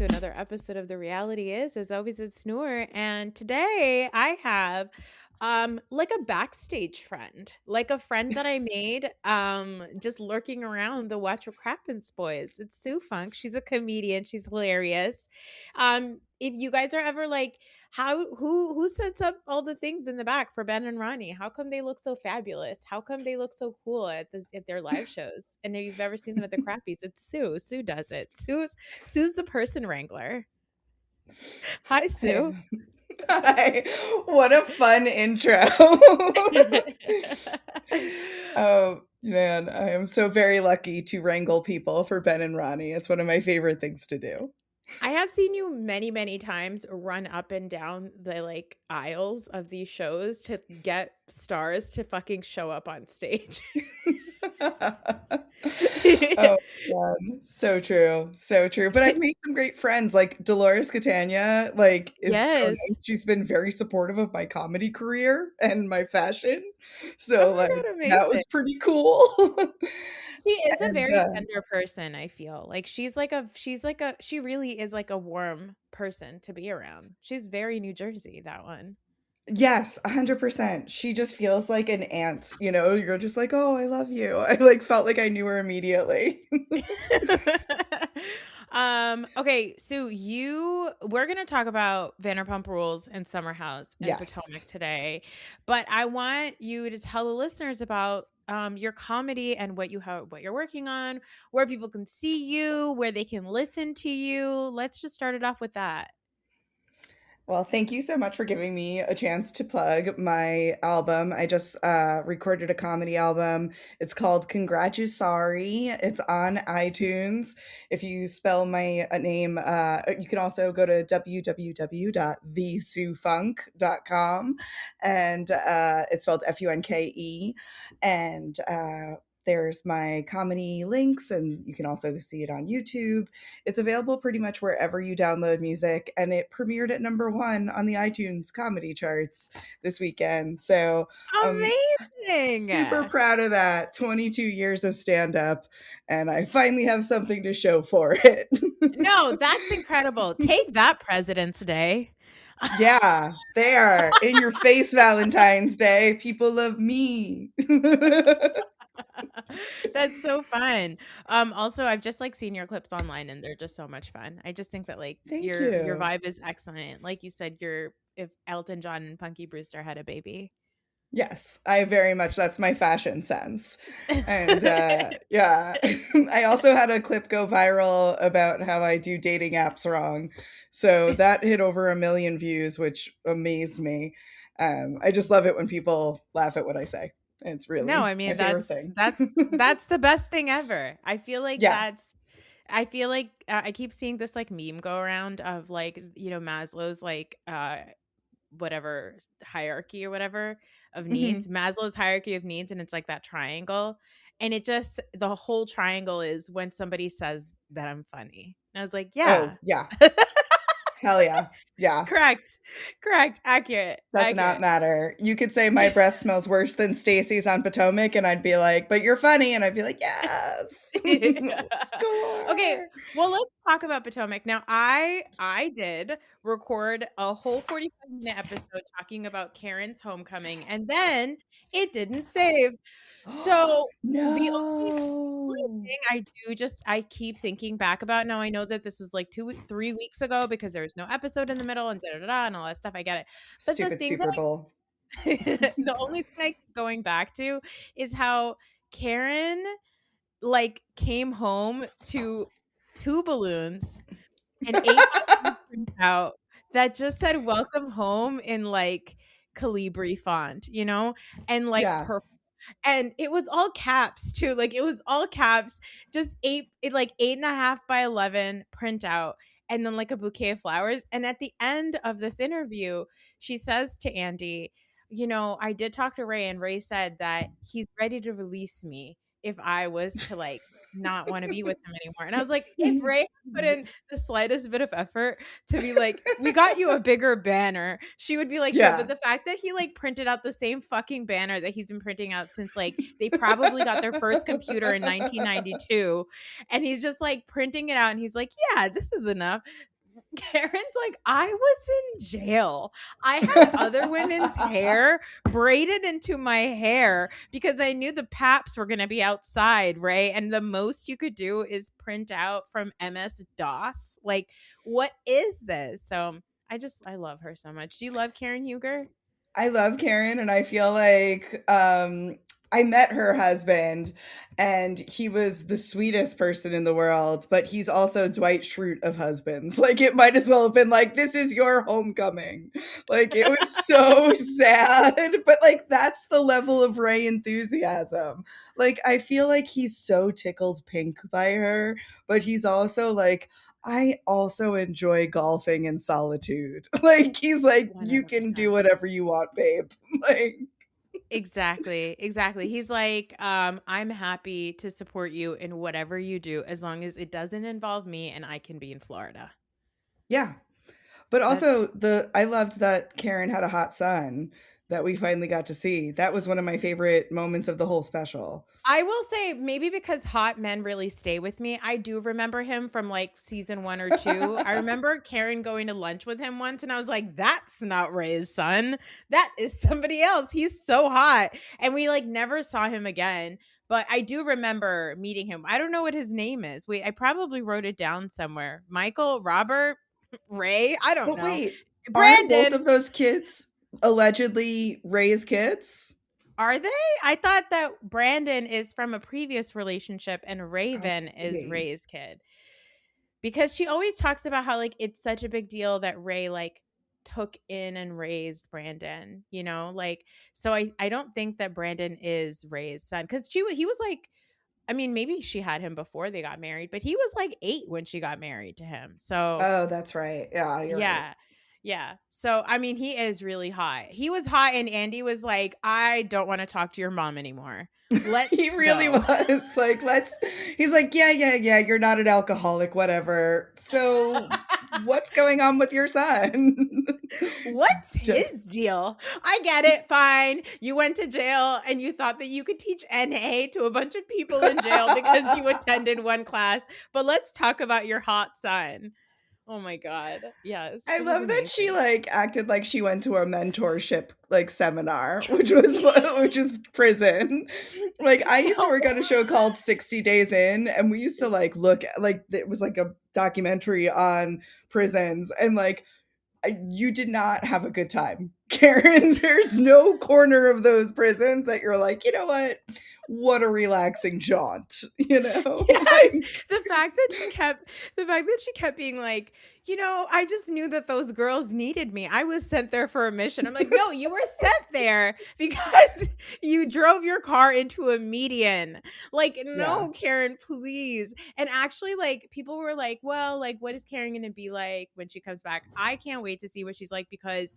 to another episode of The Reality Is. As always, it's Noor. And today I have like a backstage friend, like a friend that I made just lurking around the Watch What Crappens boys. It's Sue Funk. She's a comedian. She's hilarious. If you guys are ever like, who sets up all the things in the back for Ben and Ronnie? How come they look so fabulous? How come they look so cool at their live shows? And if you've ever seen them at the Crappies, it's Sue. Sue does it. Sue's the person wrangler. Hi, Sue. Hi. What a fun intro. Oh, man. I am so very lucky to wrangle people for Ben and Ronnie. It's one of my favorite things to do. I have seen you many, many times run up and down the like aisles of these shows to get stars to fucking show up on stage. Oh, man. So true. So true. But I've made some great friends. Like Dolores Catania, like, is so Yes. nice. She's been very supportive of my comedy career and my fashion. Oh So, my like, God, that was amazing. pretty cool. She is a And very tender person, I feel. Like she really is like a warm person to be around. She's very New Jersey, that one. yes, 100%. She just feels like an aunt, you're just like, "Oh, I love you." I, like, felt like I knew her immediately. Okay, so we're gonna talk about Vanderpump Rules and Summer House and Potomac Yes. today, but I want you to tell the listeners about your comedy and what you're working on, where people can see you, where they can listen to you. Let's just start it off with that. Well, thank you so much for giving me a chance to plug my album. I just recorded a comedy album. It's called Sorry. It's on iTunes. If you spell my name, you can also go to www.thesuefunk.com, and it's spelled Funke. And there's my comedy links, and you can also see it on YouTube. It's available pretty much wherever you download music, and it premiered at #1 on the iTunes comedy charts this weekend. So I'm super Amazing. proud of that. 22 years of stand up, and I finally have something to show for it. No, that's incredible. Take that, President's Day. Yeah, there. In your face, Valentine's Day. People love me. That's so fun. Also, I've just like seen your clips online and they're just so much fun. I just think that like Thank your you. vibe is excellent. Like you said, you're if Elton John and Punky Brewster had a baby. Yes, I very much that's my fashion sense. And, yeah. I also had a clip go viral about how I do dating apps wrong. So that hit over 1,000,000 views, which amazed me. I just love it when people laugh at what I say. It's No, really I my mean favorite that's thing. that's that's the best thing ever. Yeah. I feel like I keep seeing this like meme go around of like, Maslow's like whatever hierarchy or whatever of needs, Mhm. Maslow's hierarchy of needs, and it's like that triangle. And it just the whole triangle is when somebody says that I'm funny. And I was like, Oh, yeah. yeah. Hell yeah. Yeah. Correct. Correct. Accurate. Does not Accurate. matter. You could say my breath smells worse than Stacy's on Potomac, and I'd be like, "But you're funny," and I'd be like, "Yes." Okay, Score. well, let's talk about Potomac. Now, I did record a whole 45-minute episode talking about Karen's homecoming, and then it didn't save. So, the only No. thing I keep thinking back about now, I know that this is like 3 weeks ago because there was no episode in the middle and da da da and all that stuff, I get it. But the Stupid thing Super Bowl. the only thing I keep going back to is how Karen like came home to 2 balloons and 8 by 10 printout that just said welcome home in like Calibri font, and like Yeah. purple. And it was all caps too. Like it was all caps, just 8.5 by 11 printout, and then like a bouquet of flowers. And at the end of this interview, she says to Andy, I did talk to Ray, and Ray said that he's ready to release me if I was to like not want to be with him anymore. And I was like, if Ray put in the slightest bit of effort to be like, we got you a bigger banner, she would be like, sure. But Yeah. the fact that he like printed out the same fucking banner that he's been printing out since like they probably got their first computer in 1992, and he's just like printing it out, and he's like, yeah, this is enough. Karen's like, I was in jail. I had other women's hair braided into my hair because I knew the paps were going to be outside, right? And the most you could do is print out from MS DOS. Like, what is this? So I love her so much. Do you love Karen Huger? I love Karen, and I feel like I met her husband, and he was the sweetest person in the world. But he's also Dwight Schrute of husbands. Like it might as well have been like, "This is your homecoming." Like it was so sad, but like that's the level of Ray enthusiasm. Like I feel like he's so tickled pink by her, but he's also like, I also enjoy golfing in solitude. Like he's like, you can do 100%. whatever you want, babe. Like Exactly. Exactly. He's like, I'm happy to support you in whatever you do as long as it doesn't involve me and I can be in Florida. yeah. But That's also the I loved that Karen had a hot son that we finally got to see. That was one of my favorite moments of the whole special. I will say maybe because hot men really stay with me. I do remember him from like season 1 or 2. I remember Karen going to lunch with him once and I was like, that's not Ray's son. That is somebody else. He's so hot. And we like never saw him again. But I do remember meeting him. I don't know what his name is. Wait, I probably wrote it down somewhere. Michael, Robert, Ray, I don't But know. wait, aren't both Brandon, of those kids allegedly Ray's kids? are they? I thought that Brandon is from a previous relationship and Oh, Raven is maybe. Ray's kid. Because she always talks about how like it's such a big deal that Ray like took in and raised Brandon, you know? Like so I don't think that Brandon is Ray's son cuz he was like I mean maybe she had him before they got married, but he was like 8 when she got married to him. So Oh, that's right. Yeah, you're right. yeah. Yeah. So I mean he is really hot. He was hot and Andy was like, "I don't want to talk to your mom anymore. Let's He really go." was like, let's. He's like, yeah, yeah, yeah. You're not an alcoholic, whatever. So, what's going on with your son? What's Just his deal? I get it. Fine. You went to jail and you thought that you could teach NA to a bunch of people in jail because you attended one class. But let's talk about your hot son. Oh my God. Yes. I It was love that she amazing. like acted like she went to a mentorship like seminar, which is prison. Like I used to No. work on a show called 60 Days In, and we used to like look at like it was like a documentary on prisons, and like you did not have a good time, Karen. There's no corner of those prisons that you're like, you know what a relaxing jaunt, you know? Yes, Like, the fact that she kept being like, I just knew that those girls needed me. I was sent there for a mission. I'm like, no, you were sent there because you drove your car into a median. Like, yeah, no, Karen, please. And actually, like, people were like, well, like, what is Karen gonna be like when she comes back? I can't wait to see what she's like because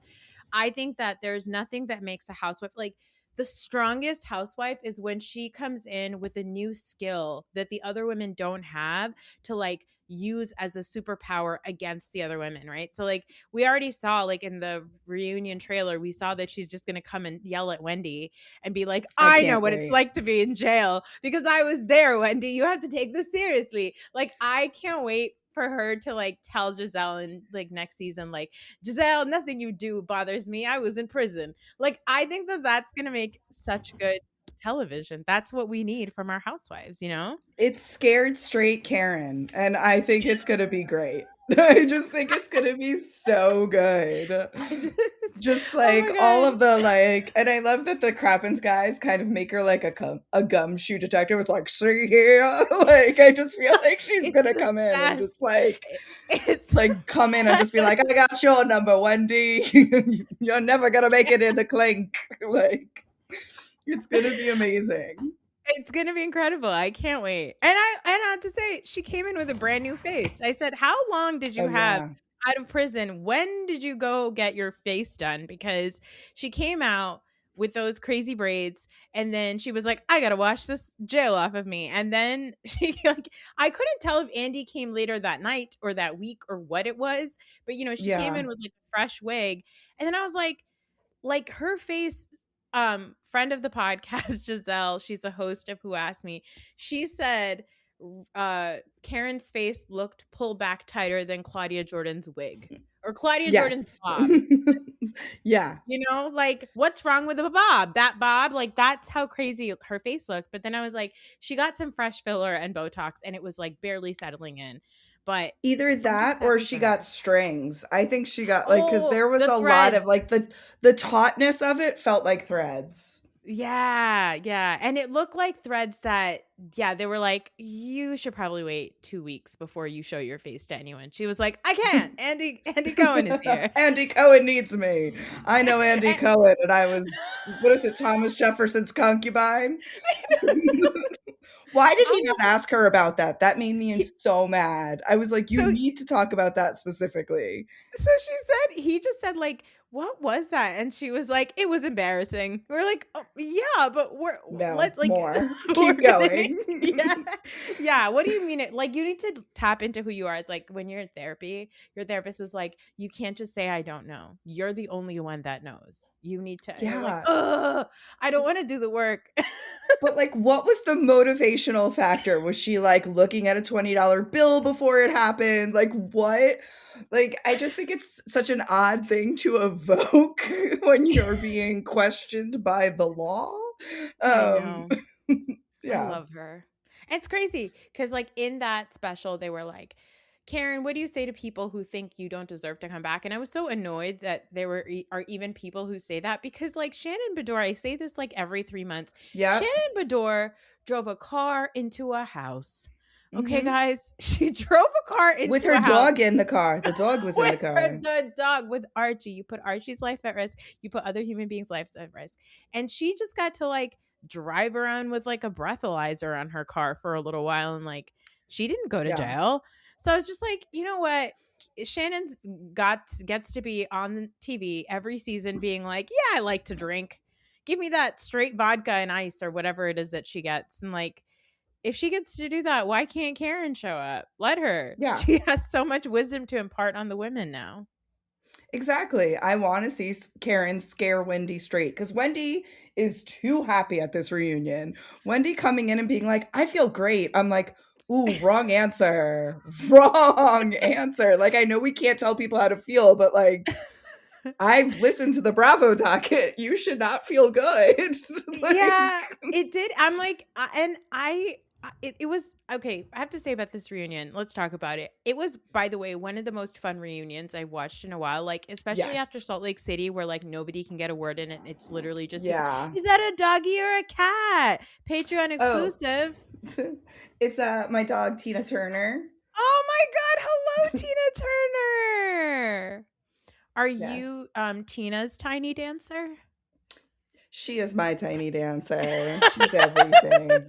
I think that there's nothing that makes a housewife like the strongest housewife is when she comes in with a new skill that the other women don't have to like use as a superpower against the other women, right? So like we already saw like in the reunion trailer, we saw that she's just going to come and yell at Wendy and be like, I "I know can't what it's wait. like to be in jail because I was there, Wendy. You have to take this seriously." Like I can't wait for her to like tell Giselle in like next season like, "Giselle, nothing you do bothers me. I was in prison." Like, I think that that's going to make such good television. That's what we need from our housewives, you know? It's scared straight Karen, and I think it's gonna be great. I just think it's gonna be so good. I just, Just oh like my all God. of the like, and I love that the Crappens guys kind of make her like a gumshoe detective. It's like, see here, like I just feel like she's It's gonna the come in and just best. like It's come in and just be like, I got your number, Wendy. You're never gonna make it in the clink. Like it's gonna be amazing. it's gonna be incredible. I can't wait. And I have to say, she came in with a brand new face. I said, "How long did you Oh have yeah, out of prison? When did you go get your face done?" Because she came out with those crazy braids, and then she was like, "I gotta wash this jail off of me." And then she like, I couldn't tell if Andy came later that night or that week or what it was, but she came yeah. in with like a fresh wig, and then I was like her face, friend of the podcast, Giselle, she's the host of Who Asked Me. She said Karen's face looked pulled back tighter than Claudia Jordan's wig or Claudia Jordan's Yes. bob. Yeah. You know, like what's wrong with the bob? That bob, like that's how crazy her face looked. But then I was like, she got some fresh filler and Botox, and it was like barely settling in. But Either I'm just that or happy she for got her. strings. I think she got like because Oh, there was the a lot of threads. like the tautness of it felt like threads. Yeah, yeah. And it looked like threads that, yeah, they were like, you should probably wait 2 weeks before you show your face to anyone. She was like, I can't. Andy Cohen is here. Andy Cohen needs me. I know Andy And- Cohen, and I was what is it, Thomas Jefferson's concubine? Why did he not honestly, ask her about that? That made me he, so mad. I was like, you so need to talk about that specifically. so she said he just said like, "What was that?" And she was like, "It was embarrassing." We're like, "Oh, yeah, but No, let like more. we're Keep gonna need going. yeah. Yeah, what do you mean it like you need to tap into who you are. It's like when you're in therapy, your therapist is like, "You can't just say I don't know. You're the only one that knows. You need to." And you're like, Yeah. "Ugh, I don't want to do the work." But, like, what was the motivational factor? Was she, like, looking at a $20 bill before it happened? Like, what? Like, I just think it's such an odd thing to evoke when you're being questioned by the law. I Um, know. I yeah. love her. And it's crazy because, like, in that special, they were like, Karen, what do you say to people who think you don't deserve to come back? And I was so annoyed that there are even people who say that because, like, Shannon Bedore, I say this like every 3 months. Yep. Shannon Bedore drove a car into a house. Okay, Mhm. guys, she drove a car With into her a house dog in the car. The dog was in with the car. the dog, with Archie. You put Archie's life at risk. You put other human beings' lives at risk. And she just got to like drive around with like a breathalyzer on her car for a little while. And like, she didn't go to Yeah. jail. So I was just like, you know what? Shannon's gets to be on TV every season being like, yeah, I like to drink. Give me that straight vodka and ice or whatever it is that she gets. And like, if she gets to do that, why can't Karen show up? Let her. Yeah. She has so much wisdom to impart on the women now. Exactly. I wanna see Karen scare Wendy straight because Wendy is too happy at this reunion. Wendy coming in and being like, "I feel great." I'm like, "Ooh, wrong answer. Wrong answer." Like, I know we can't tell people how to feel, but, like, I've listened to the Bravo docket. You should not feel good. Like Yeah, it did. I'm like, and it was okay. I have to say about this reunion. Let's talk about it. It was, by the way, one of the most fun reunions I watched in a while. Like, especially after yes. Salt Lake City, where like nobody can get a word in it. It's literally just people. Yeah. Is that a doggy or a cat? Patreon Oh, exclusive. it's, my dog, Tina Turner. Oh my God! Hello, Tina Turner. Are Yes. you Tina's tiny dancer? She is my tiny dancer. She's everything.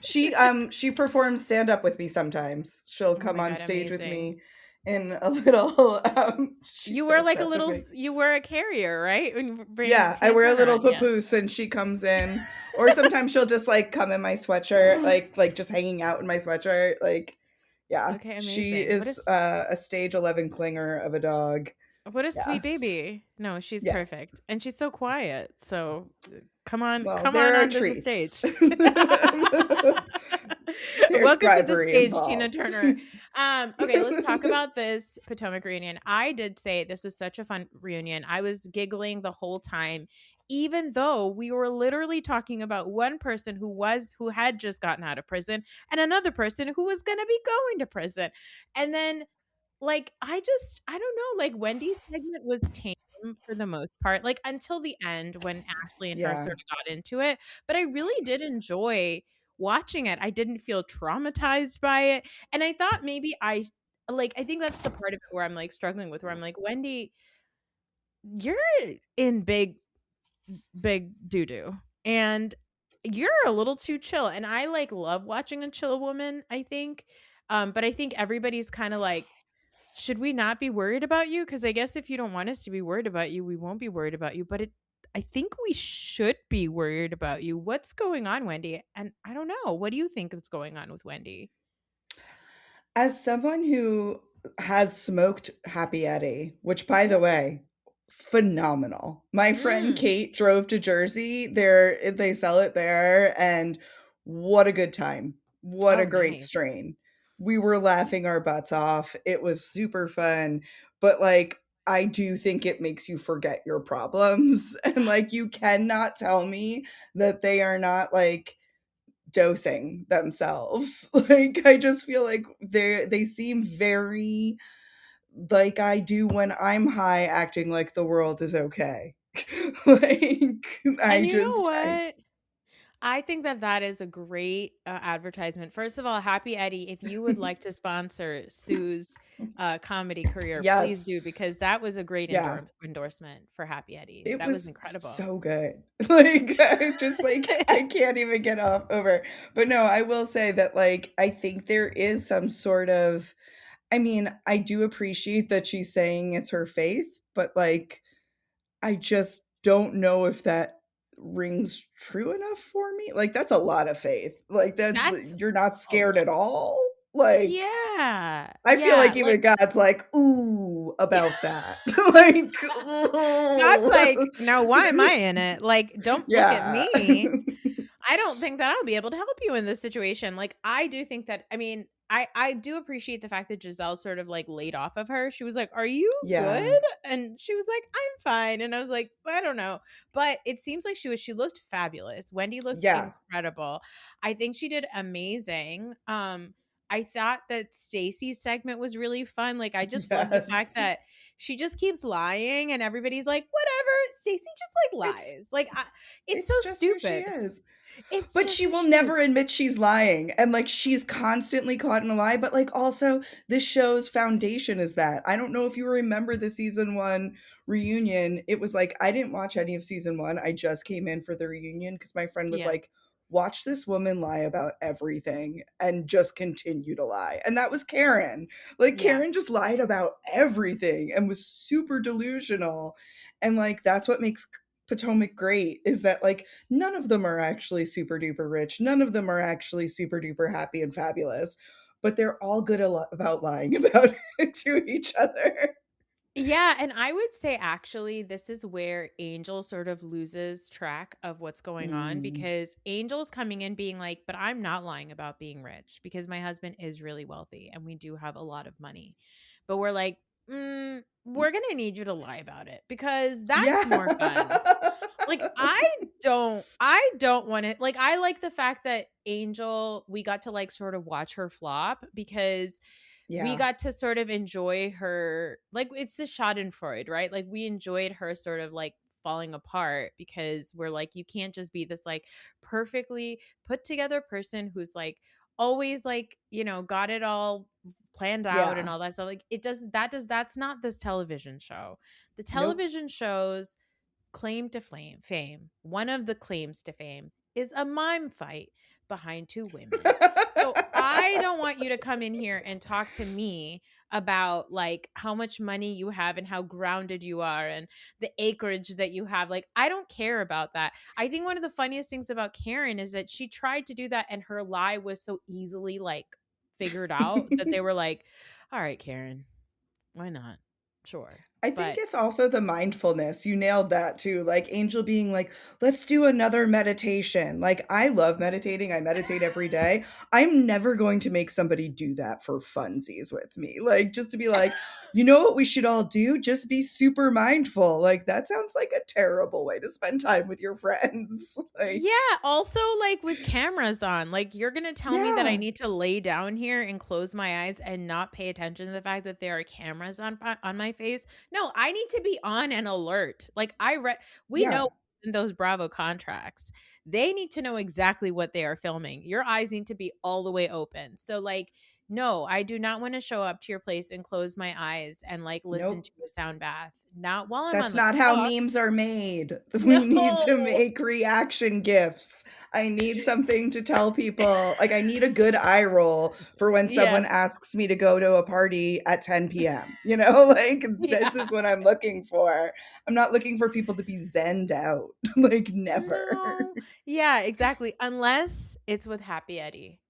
She performs stand up with me sometimes. She'll Oh come my on God, stage with amazing. me in a little she's You so were like a obsessed with little me. you were a carrier, right? When you bring Yeah, I Tina wear a Turner little on, yeah. papoose and she comes in. Or sometimes she'll just like come in my sweatshirt, like just hanging out in my sweatshirt. Like, yeah. Okay, She amazing. is a stage 11 clinger of a dog. What a sweet Yes. baby. No, she's Yes. perfect. And she's so quiet. So Well, come on there are onto the treats. stage. There's Welcome to the bribery stage, Tina involved. Turner. Okay, let's talk about this Potomac reunion. I did say this was such a fun reunion. I was giggling the whole time, even though we were literally talking about one person who had just gotten out of prison and another person who was gonna be going to prison. And then like, I don't know, like, Wendy's segment was tame for the most part, like, until the end when Ashley and her Yeah. sort of got into it, but I really did enjoy watching it. I didn't feel traumatized by it, and I thought maybe I think that's the part of it where I'm, like, struggling with, where I'm like, "Wendy, you're in big doo-doo, and you're a little too chill," and I, like, love watching a chill woman, I think, but I think everybody's kinda like, should we not be worried about you? Because I guess if you don't want us to be worried about you, we won't be worried about you. But I think we should be worried about you. What's going on, Wendy? And I don't know. What do you think is going on with Wendy? As someone who has smoked Happy Eddie, which by the way, phenomenal. My friend Mm. Kate drove to Jersey. There they sell it there and what a good time. What a Oh, great nice. strain. We were laughing our butts off. It was super fun, but, like, I do think it makes you forget your problems, and, like, you cannot tell me that they are not, like, dosing themselves. Like, I just feel like they seem very like I do when I'm high, acting like the world is okay. Like, And you know what? I think that that is a great, advertisement. First of all, Happy Eddie, if you would like to sponsor Sue's, comedy career, please Yes. do, because that was a great Yeah. endorsement for Happy Eddie. It That was was incredible. so good. Like, I just, like, I can't even get off over. But no, I will say that, like, I think there is some sort of, I mean, I do appreciate that she's saying it's her faith, but, like, I just don't know if that rings true enough for me. Like, that's a lot of faith. Like, that's That's you're not a scared lot. at all? Like, Yeah, I feel yeah, like like even God's like, "Ooh," about that. Like, God's like, "Ooh." "No, why am I in it? Like, don't look at Yeah. me." I don't think that I'll be able to help you in this situation. Like, I do think that, I mean, I do appreciate the fact that Giselle sort of like laid off of her. She was like, "Are you good?" Yeah. And she was like, "I'm fine." And I was like, "I don't know." But it seems like she looked fabulous. Wendy looked Yeah. incredible. I think she did amazing. I thought that Stacy's segment was really fun. Like, I just love the fact Yes. that she just keeps lying and everybody's like, "Whatever." Stacy just like It's lies. Like, it's so it's just who she stupid. is. It's But just she who will she is. never admit she's lying, and, like, she's constantly caught in a lie, but, like, also, this show's foundation is that. I don't know if you remember the season 1 reunion, it was like I didn't watch any of season 1, I just came in for the reunion because my friend was Yeah. like, "Watch this woman lie about everything and just continue to lie," and that was Karen. Like, Yeah. Karen just lied about everything and was super delusional, and, like, that's what makes Potomac great, is that, like, none of them are actually super duper rich. None of them are actually super duper happy and fabulous, but they're all good about lying about it to each other. Yeah, and I would say actually this is where Angel sort of loses track of what's going on, Mm, because Angel's coming in being like, "But I'm not lying about being rich because my husband is really wealthy and we do have a lot of money." But we're like, we're going to need you to lie about it because that's more fun." yeah. Like, I don't want it. Like, I like the fact that Angel, we got to like sort of watch her flop, because we Yeah, got to sort of enjoy her, like, it's the Schadenfreude, right? Like, we enjoyed her sort of like falling apart, because we're like, you can't just be this like perfectly put together person who's like always like, got it all planned out and yeah. all that stuff. Like, that's not this television show. The Nope. television shows claim to fame. One of the claims to fame is a mime fight behind two women. So I don't want you to come in here and talk to me about like how much money you have and how grounded you are and the acreage that you have. Like, I don't care about that. I think one of the funniest things about Karen is that she tried to do that and her lie was so easily like figured out that they were like, "All right, Karen, why not? Sure." I think But it's also the mindfulness. You nailed that too. Like Angel being like, let's do another meditation. Like, I love meditating. I meditate every day. I'm never going to make somebody do that for funsies with me. Like, just to be like, you know what we should all do? Just be super mindful. Like, that sounds like a terrible way to spend time with your friends. Like, yeah, also, like, with cameras on, like, you're gonna tell me that I yeah, need to lay down here and close my eyes and not pay attention to the fact that there are cameras on my face? No, I need to be on and alert. Like, we yeah. know in those Bravo contracts, they need to know exactly what they are filming. Your eyes need to be all the way open. So, like, no, I do not wanna show up to your place and close my eyes and, like, listen Nope. to a sound bath. Not while I'm on That's the not how clock. memes are made. We need to No. make reaction gifs. I need something to tell people. Like, I need a good eye roll for when Yeah. someone asks me to go to a party at 10 p.m. You know, like, this Yeah. is what I'm looking for. I'm not looking for people to be zenned out. Like, never. No. Yeah, exactly, unless it's with Happy Eddie,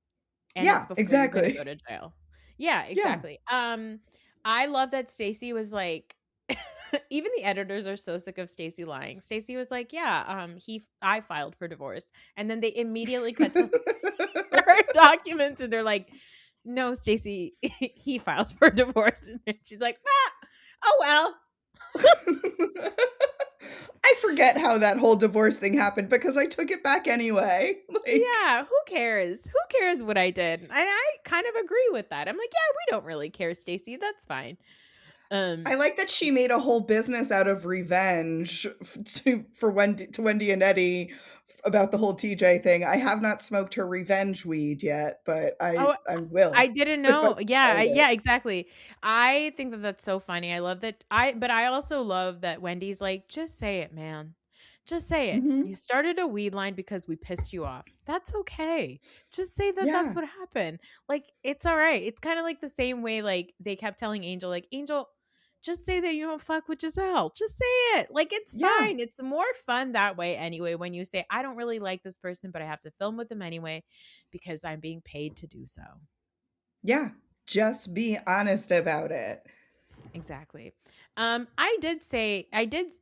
and it's Yeah, before you're gonna exactly. go to jail. Yeah, Yeah. exactly. I love that Stacey was like even the editors are so sick of Stacey lying. Stacey was like, "Yeah, I filed for divorce," and then they immediately cut to her her documents, and they're like, "No, Stacy, he filed for divorce." And she's like, "Oh well." I forget how that whole divorce thing happened because I took it back anyway. Like, Yeah, who cares? Who cares what I did? And I kind of agree with that. I'm like, yeah, we don't really care, Stacy. That's fine. Um, I like that she made a whole business out of revenge for Wendy and Eddie about the whole TJ thing. I have not smoked her revenge weed yet, but oh, I will I didn't if I know. Yeah, find it. yeah, exactly. I think that that's so funny. I love that. But I also love that Wendy's like, just say it, man. Just say it. You Mhm. started a weed line because we pissed you off. That's okay. Just say that that's Yeah. what happened. Like, it's all right. It's kind of like the same way, like, they kept telling Angel, like, Angel, just say that you don't fuck with Giselle. Just say it. Like, it's Yeah. fine. It's more fun that way anyway, when you say, I don't really like this person, but I have to film with them anyway because I'm being paid to do so. Yeah. Just be honest about it. Exactly. I did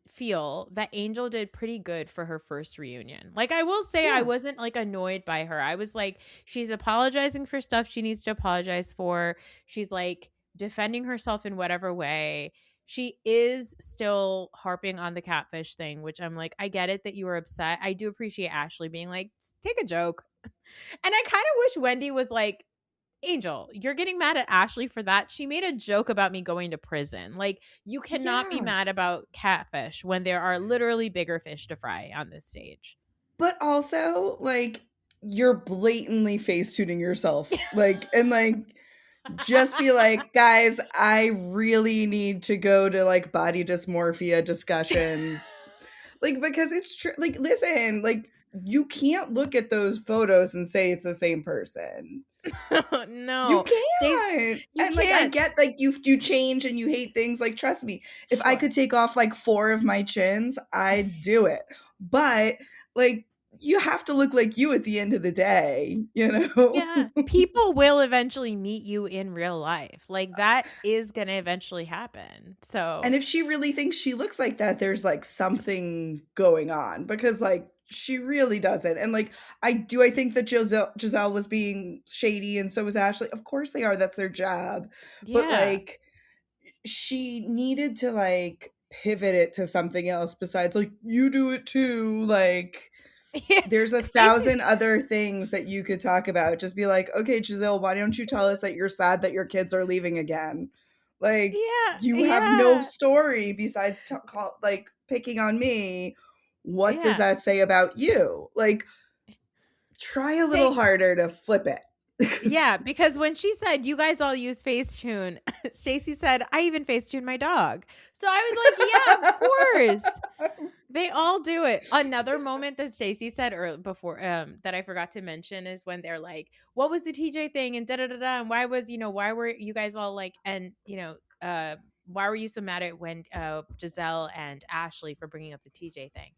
feel that Angel did pretty good for her first reunion. Like, I will say I Yeah. wasn't like annoyed by her. I was like, she's apologizing for stuff she needs to apologize for. She's like defending herself in whatever way. She is still harping on the catfish thing, which I'm like, I get it that you were upset. I do appreciate Ashley being like, take a joke. And I kind of wish Wendy was like, Angel, you're getting mad at Ashley for that. She made a joke about me going to prison. Like, you cannot be Yeah. mad about catfish when there are literally bigger fish to fry on this stage. But also, like, you're blatantly face tuning yourself. Like, and like, just be like, guys, I really need to go to like body dysmorphia discussions. Like, because it's true. Like, listen, like, you can't look at those photos and say it's the same person. You No, Stace, can't. you And like I can't. get like you change and you hate things, like trust me. If I Sure. could take off like 4 of my chins, I'd do it. But like you have to look like you at the end of the day, you know? Yeah. People will eventually meet you in real life. Like, that is going to eventually happen. And So, if she really thinks she looks like that, there's like something going on because like she really doesn't. And like I think that Giselle was being shady and so was Ashley. Of course they are. That's their job. But yeah. like she needed to like pivot it to something else besides like you do it too. Like Yeah. there's a Stacey, thousand other things that you could talk about. Just be like, okay, Giselle, why don't you tell us that you're sad that your kids are leaving again? Like yeah. you have no Yeah. story besides like picking on me. What does Yeah. that say about you? Like try a little Say, harder to flip it. yeah, because when she said you guys all use Facetune, Stacy said, I even Facetune my dog. So I was like, yeah, of course. They all do it. Another moment that Stacy said before that I forgot to mention is when they're like, what was the TJ thing and da da da da, and why was, why were you guys all like, and why were you so mad at when Giselle and Ashley for bringing up the TJ thing?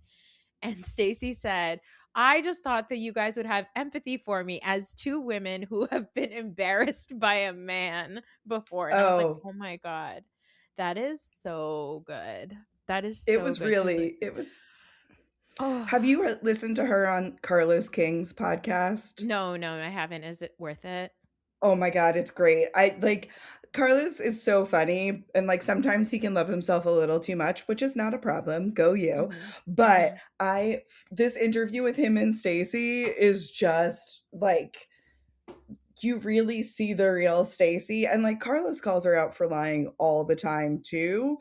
And Stacy said, I just thought that you guys would have empathy for me as two women who have been embarrassed by a man before. And I was like, Oh, oh my God, that is so good. That is it so was good. Cause like, really it was oh, have you listened to her on Carlos King's podcast? no, no, I haven't. Is it worth it? Oh my god, it's great. I like Carlos is so funny and like sometimes he can love himself a little too much, which is not a problem. Go you. Mm-hmm. But Mm-hmm. I this interview with him and Stacy is just like you really see the real Stacy and like Carlos calls her out for lying all the time too,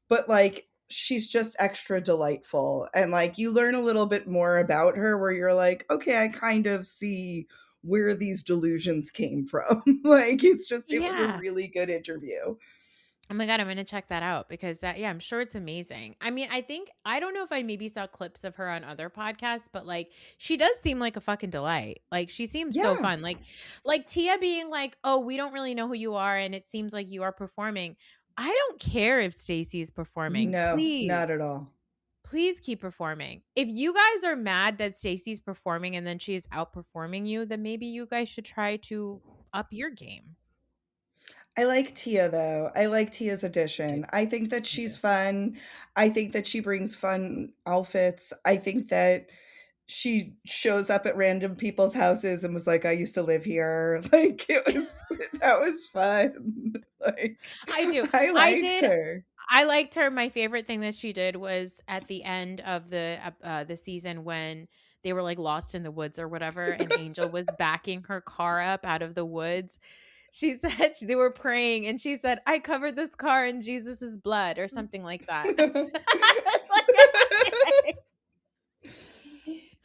but like she's just extra delightful and like you learn a little bit more about her where you're like, okay, I kind of see where these delusions came from. Like it was a Yeah. really good interview. Oh my God, I'm gonna check that out because that, yeah, I'm sure it's amazing. I mean, I don't know if I maybe saw clips of her on other podcasts, but like she does seem like a fucking delight. Like she seems so Yeah. fun. Like Tia being like, "Oh, we don't really know who you are and it seems like you are performing." I don't care if Stacey's performing. No, not Please. at all. Please keep performing. If you guys are mad that Stacey's performing and then she is outperforming you, then maybe you guys should try to up your game. I like Tia though. I like Tia's I do. addition. I think that I she's do. fun. I think that she brings fun outfits. I think that she shows up at random people's houses and was like, "I used to live here." Like, it was that was fun. Like, I do. I I liked did her. I liked her. My favorite thing that she did was at the end of the season when they were like lost in the woods or whatever, and Angel was backing her car up out of the woods. She said they were praying, and she said, "I covered this car in Jesus's blood," or something like that. It's like,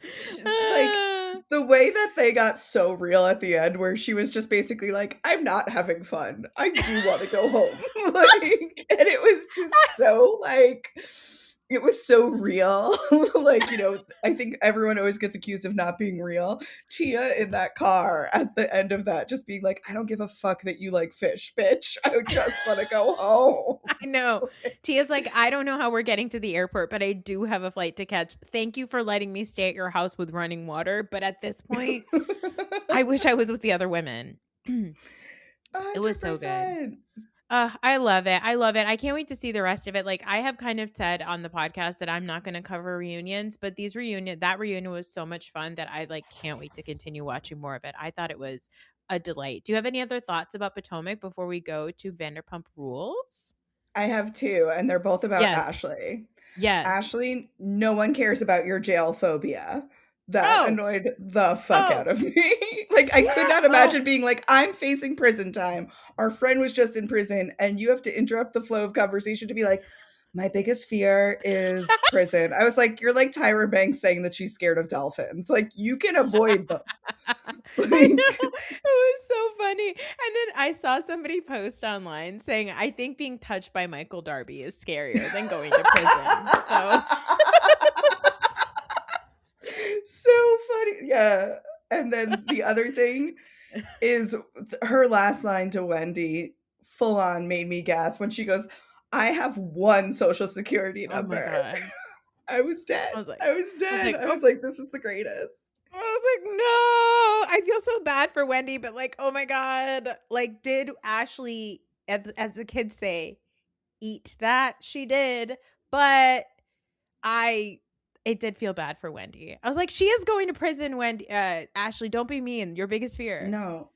Like, okay. the way that they got so real at the end where she was just basically like, "I'm not having fun. I do wanna go home." Like, and it was just so, like, it was so real. Like, I think everyone always gets accused of not being real. Tia in that car at the end of that just being like, "I don't give a fuck that you like fish, bitch. I just wanna go home." I know. Tia's like, "I don't know how we're getting to the airport, but I do have a flight to catch. Thank you for letting me stay at your house with running water. But at this point, I wish I was with the other women." It was so good. 100%. I love it. I love it. I can't wait to see the rest of it. Like, I have kind of said on the podcast that I'm not going to cover reunions, but that reunion was so much fun that I like can't wait to continue watching more of it. I thought it was a delight. Do you have any other thoughts about Potomac before we go to Vanderpump Rules? I have 2, and they're both about Yes. Ashley. Yes. Ashley, no one cares about your jail phobia. That Oh, annoyed the fuck oh, out of me. Like, I could yeah. not Oh, imagine being like, "I'm facing prison time. Our friend was just in prison," and you have to interrupt the flow of conversation to be like, "My biggest fear is prison." I was like, "You're like Tyra Banks saying that she's scared of dolphins. Like, you can avoid them." I Like, know. It was so funny. And then I saw somebody post online saying, "I think being touched by Michael Darby is scarier than going to prison." So, so funny. Yeah. And then the other thing is her last line to Wendy full on made me gasp when she goes, "I have one social security oh my number." god. I was dead. I was like I was I was dead. like, I "Oh." was like, this was the greatest. I was like, "No." I feel so bad for Wendy, but like, oh my god. Like, did Ashley, as the kids say, eat that? She did. But I it did feel bad for Wendy. I was like, "She is going to prison, Wendy, Ashley, don't be mean. Your biggest fear." No.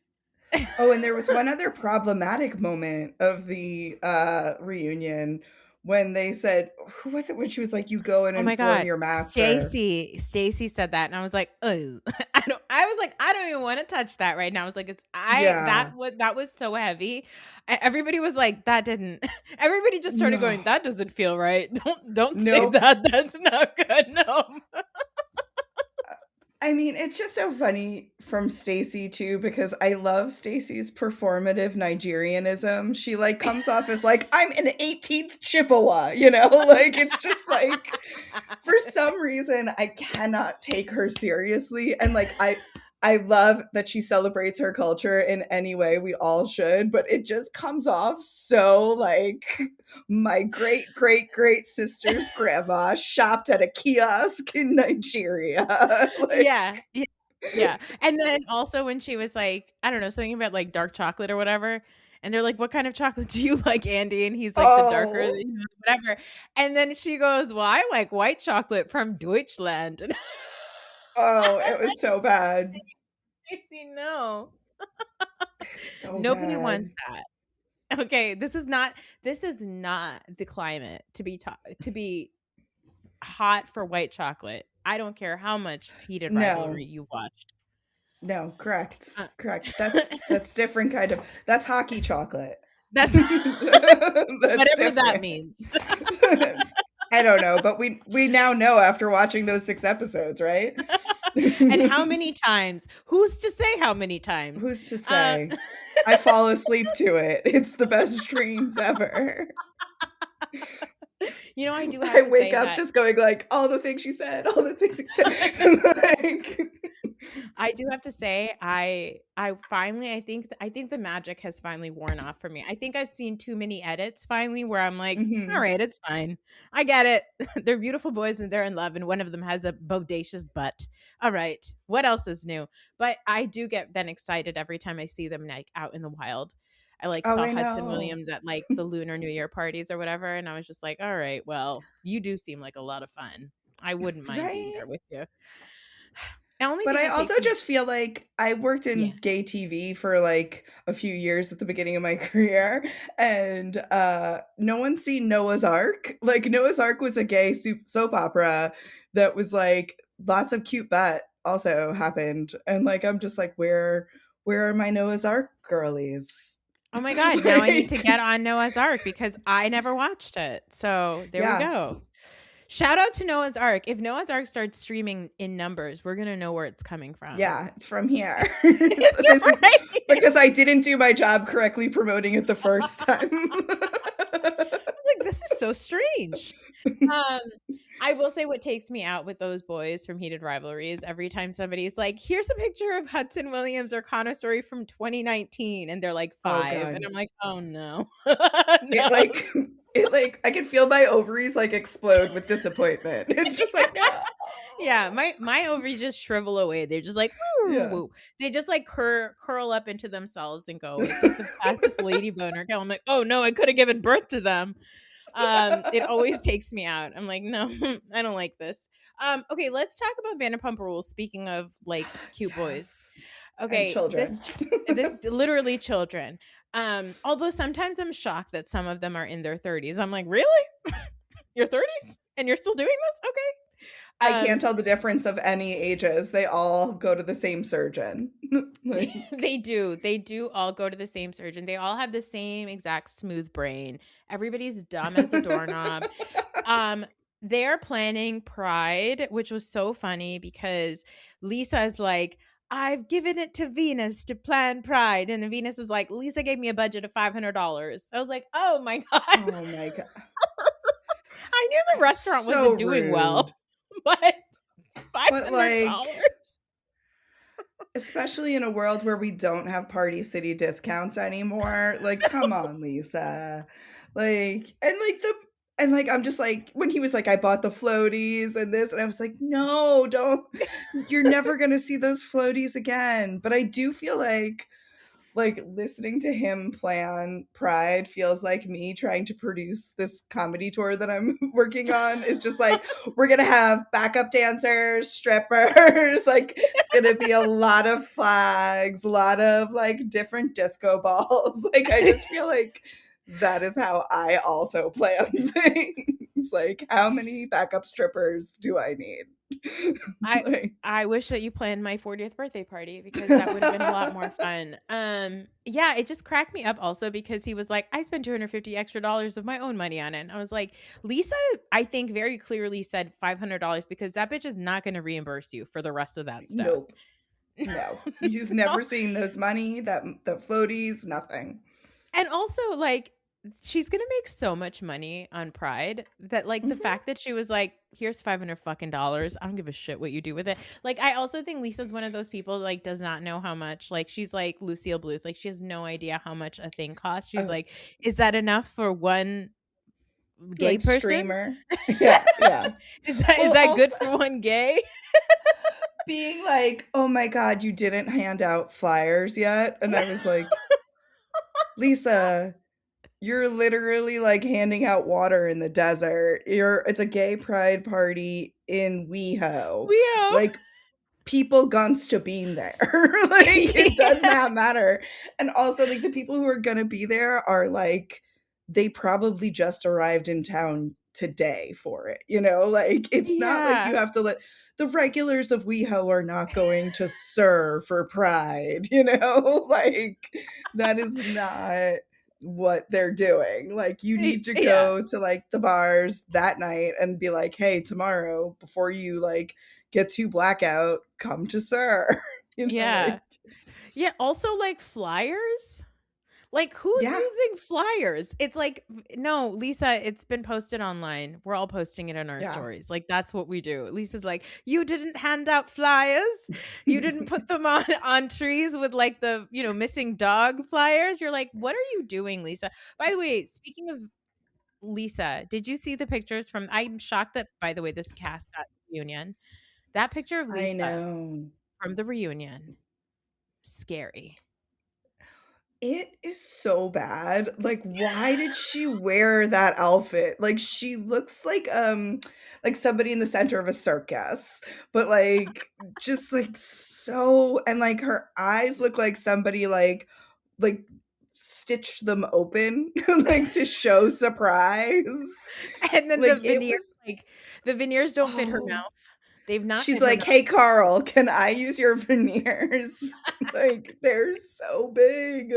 Oh, and there was one other problematic moment of the reunion when they said, who was it when she was like, "You go and Oh my inform god. your master." Stacy said that, and I was like, "Oh." I was like, "I don't even wanna touch that right now." I was like, "It's I Yeah. that was so heavy." Everybody was like, "That didn't." Everybody just started No. going, "That doesn't feel right. Don't say Nope. that. That's not good. No." I mean, it's just so funny from Stacey too because I love Stacey's performative Nigerianism. She like comes off as like I'm an 18th Chippewa, like it's just like for some reason I cannot take her seriously and like I love that she celebrates her culture in any way we all should, but it just comes off so like my great great great sister's grandma shopped at a kiosk in Nigeria. Like Yeah. Yeah. Yeah. And then also when she was like, I don't know, something about like dark chocolate or whatever. And they're like, "What kind of chocolate do you like, Andy?" And he's like, "The darker, oh, whatever." And then she goes, "Well, I like white chocolate from Deutschland." And oh, it was so bad. I see, no. It's so Nobody wants bad. that. Okay, this is not the climate to be hot for white chocolate. I don't care how much Heated No, Rivalry you watched. no, correct. Uh, Correct. That's different kind of that's hockey chocolate. that's That's whatever that different. means. I don't know, but we now know after watching those 6 episodes, right? And how many times? Who's to say how many times? Who's to Uh, say? I fall asleep to it. It's the best dreams ever. I do have I to wake say up that just going like, "All the things she said, all the things he said." Like I do have to say I finally I think the magic has finally worn off for me. I think I've seen too many edits finally where I'm like, "All mhm. right, it's fine. I get it. They're beautiful boys and they're in love and one of them has a bodacious butt. All right. What else is new?" But I do get then excited every time I see them like out in the wild. I like Oh, saw I Hudson know. Williams at like the Lunar New Year parties or whatever and I was just like, "All right, well, you do seem like a lot of fun. I wouldn't mind being Right? there with you." The only But thing I that also takes me just feel like I worked in yeah. gay TV for, like, a few years at the beginning of my career, and, no one's seen Noah's Ark. Like, Noah's Ark was a gay soap opera that was, like, lots of cute butt also happened, and, like, I'm just like, "Where are my Noah's Ark girlies?" Oh my god, now I need to Like get on Noah's Ark because I never watched it. So, there we yeah, go. Shout out to Noah's Ark. If Noah's Ark starts streaming in numbers, we're gonna know where it's coming from. yeah, it's from here. It's This is right. because I didn't do my job correctly promoting it the first time. Like, this is so strange. Um, I will say what takes me out with those boys from Heated Rivalries every time somebody's like, "Here's a picture of Hudson Williams or Connor Story from 2019," and they're like Oh 5, and god. I'm like, "Oh no." It No. like it like I can feel my ovaries like explode with disappointment. It's just like, no. Yeah, my ovaries just shrivel away. They're just like, "Woo, woo, Yeah. woo." They just, like, curl up into themselves and go. It's like the fastest lady boner go. I'm like, "Oh, no, I coulda given birth to them." It always takes me out. I'm like, "No, I don't like this." Okay, let's talk about Vanderpump Rules, speaking of, like, cute boys. Yes. And Okay, children. this literally children. Although sometimes I'm shocked that some of them are in their 30s. I'm like, "Really? Your 30s? And you're still doing this? I Okay." can't tell the difference of any ages. They all go to the same surgeon. Like They do. They do all go to the same surgeon. They all have the same exact smooth brain. Everybody's dumb as a doorknob. Um, they're planning Pride, which was so funny because Lisa's like, "I've given it to Venus to plan Pride." And Venus is like, "Lisa gave me a budget of $500." I was like, "Oh my God." oh my god. I knew the restaurant So wasn't doing rude. well, but But like $500? especially in a world where we don't have Party City discounts anymore. Like, come on, Lisa. Like, I'm just like, when he was like, I bought the floaties and this, and I was like, no, don't, you're never gonna see those floaties again. But I do feel like listening to him plan Pride feels like me trying to produce this comedy tour that I'm working on. Is just like we're gonna have backup dancers, strippers, like it's gonna be a lot of flags, a lot of like different disco balls. Like I just feel like that is how I also plan things. Like how many backup strippers do I need? I Like I wish that you planned my 40th birthday party because that would have been a lot more fun. Yeah, it just cracked me up also because he was like, "I spent 250 extra dollars of my own money on it." And I was like, "Lisa, I think very clearly said $500 because that bitch is not going to reimburse you for the rest of that stuff." nope. No. He's No. never seen those money, that the floaties, nothing. And also, like, she's gonna make so much money on Pride that, like, the Mhm. fact that she was like, "Here's 500 fucking dollars. I don't give a shit what you do with it." Like, I also think Lisa's one of those people, like, does not know how much, like, she's like Lucille Bluth. Like, she has no idea how much a thing costs. She's Oh, like, "Is that enough for one gay like person? streamer. Yeah, yeah. Is Well, that good also for one gay?" being like, "Oh my god, you didn't hand out flyers yet?" And I was like, "Lisa, you're literally like handing out water in the desert. It's a gay pride party in WeHo. Yeah. Like people guns to being there. Like it does not matter. And also like the people who are gonna be there are like they probably just arrived in town today for it, you know? Like it's not like you Yeah. have to let the regulars of WeHo are not going to serve for pride, you know? Like that is not what they're doing. Like you need to Yeah. go to like the bars that night and be like, "Hey, tomorrow before you like get too blackout, come to Sir." You know, Yeah. like Yeah, also, like, flyers? Like, who's yeah, using flyers? It's like, no, Lisa, it's been posted online. We're all posting it in our yeah. stories. Like, that's what we do. Lisa's like, "You didn't hand out flyers. You didn't put them on on trees with like the, missing dog flyers." You're like, "What are you doing, Lisa?" By the way, speaking of Lisa, did you see the pictures from I'm shocked that by the way this cast got reunion. That picture of I Lisa know. from the reunion, scary. It is so bad. Like, why did she wear that outfit? Like, she looks like somebody in the center of a circus, but, like, just, like, so and, like, her eyes look like somebody, like, stitched them open, like, to show surprise. And then the Like, it veneers, was like, the veneers don't fit her oh. mouth. They've not She's fit her like, mouth. "Hey, Carl, can I use your veneers?" Like, they're so big.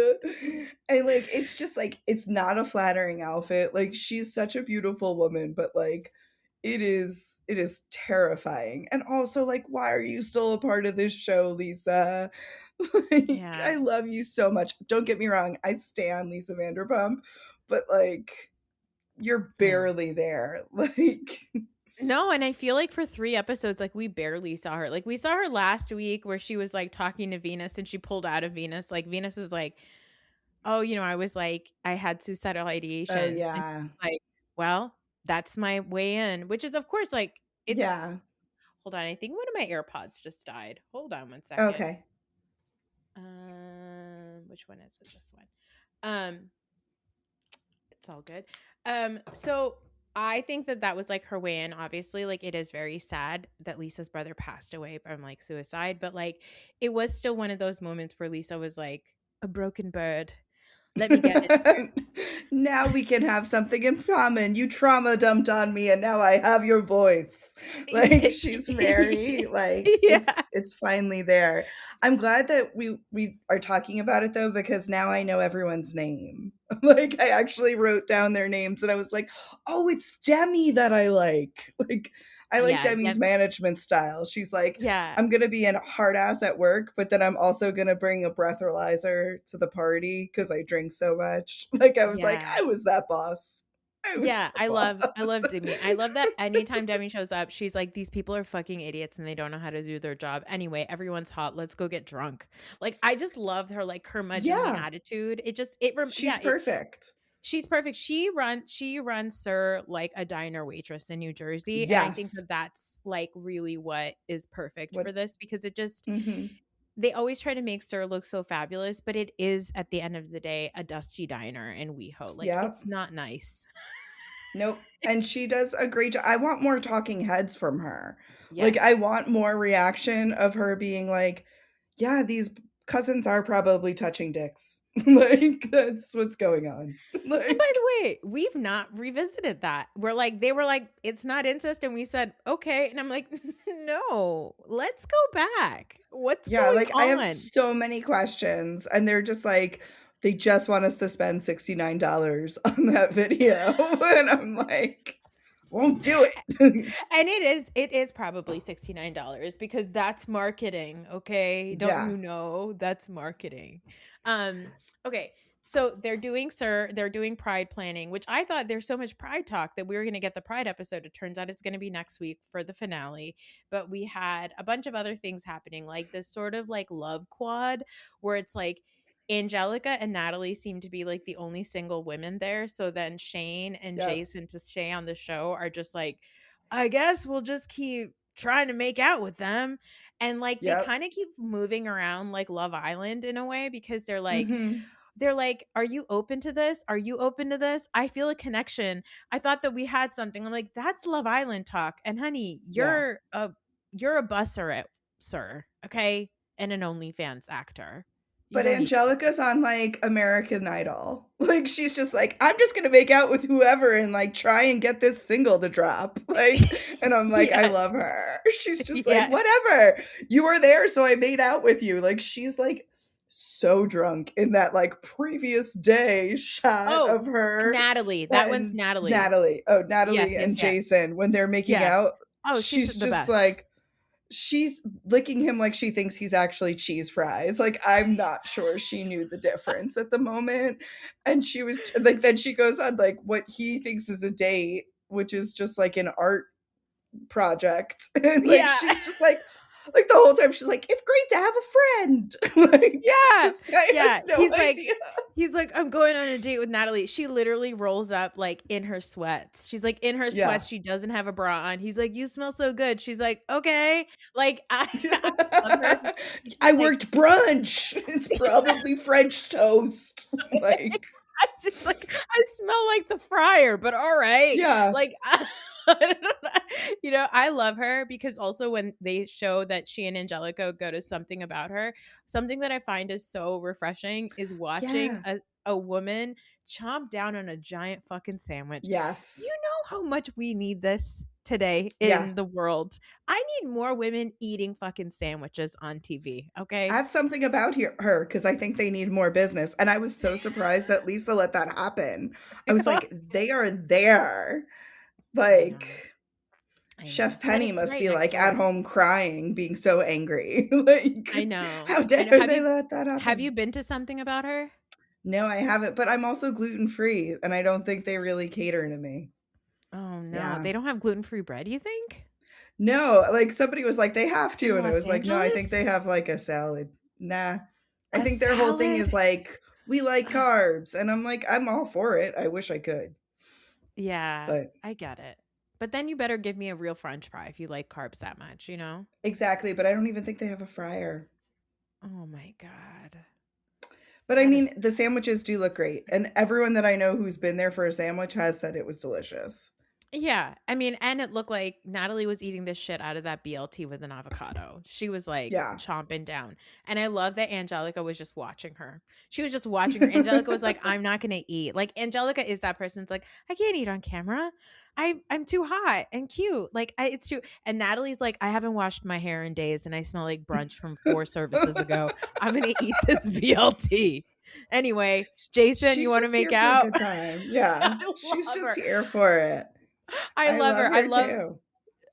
And, like, it's just, like, it's not a flattering outfit. Like, she's such a beautiful woman, but, like, it is terrifying. And also, like, why are you still a part of this show, Lisa? Like, I Yeah, love you so much. Don't get me wrong, I stan Lisa Vanderpump, but, like, you're yeah. barely there. Like No, and I feel like for 3 episodes, like, we barely saw her. Like, we saw her last week where she was, like, talking to Venus and she pulled out of Venus. Like, Venus is like, "Oh, I was like I had suicidal oh, ideations." And yeah. she's like, "Well, that's my way in," which is, of course, like, it's Yeah. hold on, I think one of my AirPods just died. Hold on one second. Okay. Which one is it? This one. Um, it's all good. So I think that that was like her way in. Obviously, like it is very sad that Lisa's brother passed away from like suicide, but like it was still one of those moments where Lisa was like a broken bird. Let me get it. Now we can have something in common. You trauma dumped on me and now I have your voice. Like she's very like Yeah, it's finally there. I'm glad that we are talking about it though because now I know everyone's name. Like I actually wrote down their names and I was like, "Oh, it's Demi that I like." Like I like yeah, Demi's management style. She's like, yeah, I'm gonna be a hard ass at work, but then I'm also gonna bring a breathalyzer to the party because I drink so much. Like I was like, yeah. I was that boss. I was Yeah, the boss. I love Demi. I love that anytime Demi shows up, she's like, "These people are fucking idiots and they don't know how to do their job. Anyway, everyone's hot. Let's go get drunk." Like, I just love her like curmudgeonly Yeah, attitude. she's Yeah, it perfect. she's perfect. She runs Sir like a diner waitress in New Jersey, and I think Yes. that that's like really what is perfect for What? this because it just Hmm. they always try to make Sir look so fabulous, but it is at the end of the day a dusty diner in WeHo. Like, Yep. it's not nice. Nope. And It's she does a great job. I want more talking heads from her. Like, I yes. want more reaction of her being like, yeah, these cousins are probably touching dicks. Like, that's what's going on. And by Like, the way, we've not revisited that. They were like, it's not incest. And we said, okay. And I'm like, no, let's go back. What's yeah, going like, I have on? so many questions, and they're just like, they just want us to spend $69 on that video. And I'm like, won't do it. And it is probably $69 because that's marketing, okay? Don't Yeah. you know that's marketing? Um, okay. So they're doing pride planning, which I thought there's so much pride talk that we were going to get the pride episode. It turns out it's going to be next week for the finale, but we had a bunch of other things happening like this sort of like love quad where it's like Angelica and Natalie seem to be like the only single women there. So then Shane and Yep. Jason to stay on the show are just like, I guess we'll just keep trying to make out with them. And like they Yep. kind of keep moving around like Love Island in a way because Mhm. they're like, are you open to this? Are you open to this? I feel a connection. I thought that we had something. I'm like, that's Love Island talk. And honey, Yeah. you're a busser, sir, okay? And an OnlyFans actor. You But don't need Angelica's on, like, American Idol. Like, she's just like, "I'm just gonna make out with whoever and, like, try and get this single to drop." Like and I'm like, "I Yes. love her." She's just like, Yeah. "Whatever. You were there, so I made out with you." Like, she's, like, so drunk in that, like, previous day shot Oh, of her Natalie. That one's and Natalie. Natalie. Oh, Yes, Natalie and yes, yes. Jason, when they're making Yeah. out, Oh, she's she's the just best. like she's licking him like she thinks he's actually cheese fries. Like, I'm not sure she knew the difference at the moment. And she was like, then she goes on like what he thinks is a date, which is just like an art project. And like, Yeah. she's just like, Like the whole time she's like, "It's great to have a friend." Like Yeah. this guy Yeah. has no idea. He's like, I'm going on a date with Natalie. She literally rolls up like in her sweats. She's like in her Yeah. sweats. She doesn't have a bra on. He's like, you smell so good. She's like, okay. Like I love her because she's I just like, worked brunch. It's probably French toast. Like, she's like, I smell like the fryer, but all right. yeah. Like, I love her because also when they show that she and Angelica go to something about her, something that I find is so refreshing is watching Yeah. a woman chomp down on a giant fucking sandwich. You Yes. know how much we need this today Yeah. in the world. I need more women eating fucking sandwiches on TV. Okay. Add something about her because I think they need more business. And I was so surprised that Lisa let that happen. I was like, they are there. I know. Like, I know. Chef But Penny it's must right be next like at door. home crying, being so angry. Like, I know. how I know. dare they let that Have you happen? been to something about her? No, I haven't, but I'm also gluten free and I don't think they really cater to me. Oh no, Yeah. they don't have gluten-free bread, you think? No, like somebody was like, they have to. In And I Los was like, no, I think Angeles? they have like a salad. Nah. I A think their whole thing salad? is like, we like Ugh, carbs. And I'm like, I'm all for it. I wish I could. yeah, But I get it. But then you better give me a real french fry if you like carbs that much, you know? exactly. But I don't even think they have a fryer. Oh my god. But I That mean, is the sandwiches do look great. And everyone that I know who's been there for a sandwich has said it was delicious. Yeah, I mean, and it looked like Natalie was eating the shit out of that BLT with an avocado. She was like Yeah. chomping down. And I love that Angelica was just watching her. She was just watching her. Angelica was like, I'm not gonna eat. Like Angelica is that person that's like, I can't eat on camera. I'm too hot and cute. Like it's too and Natalie's like, I haven't washed my hair in days and I smell like brunch from 4 services ago. I'm gonna eat this BLT. Anyway, Jason, you She's want to just make here for a out? good time. Yeah. I She's love just her. here for it. I I love love her. her too.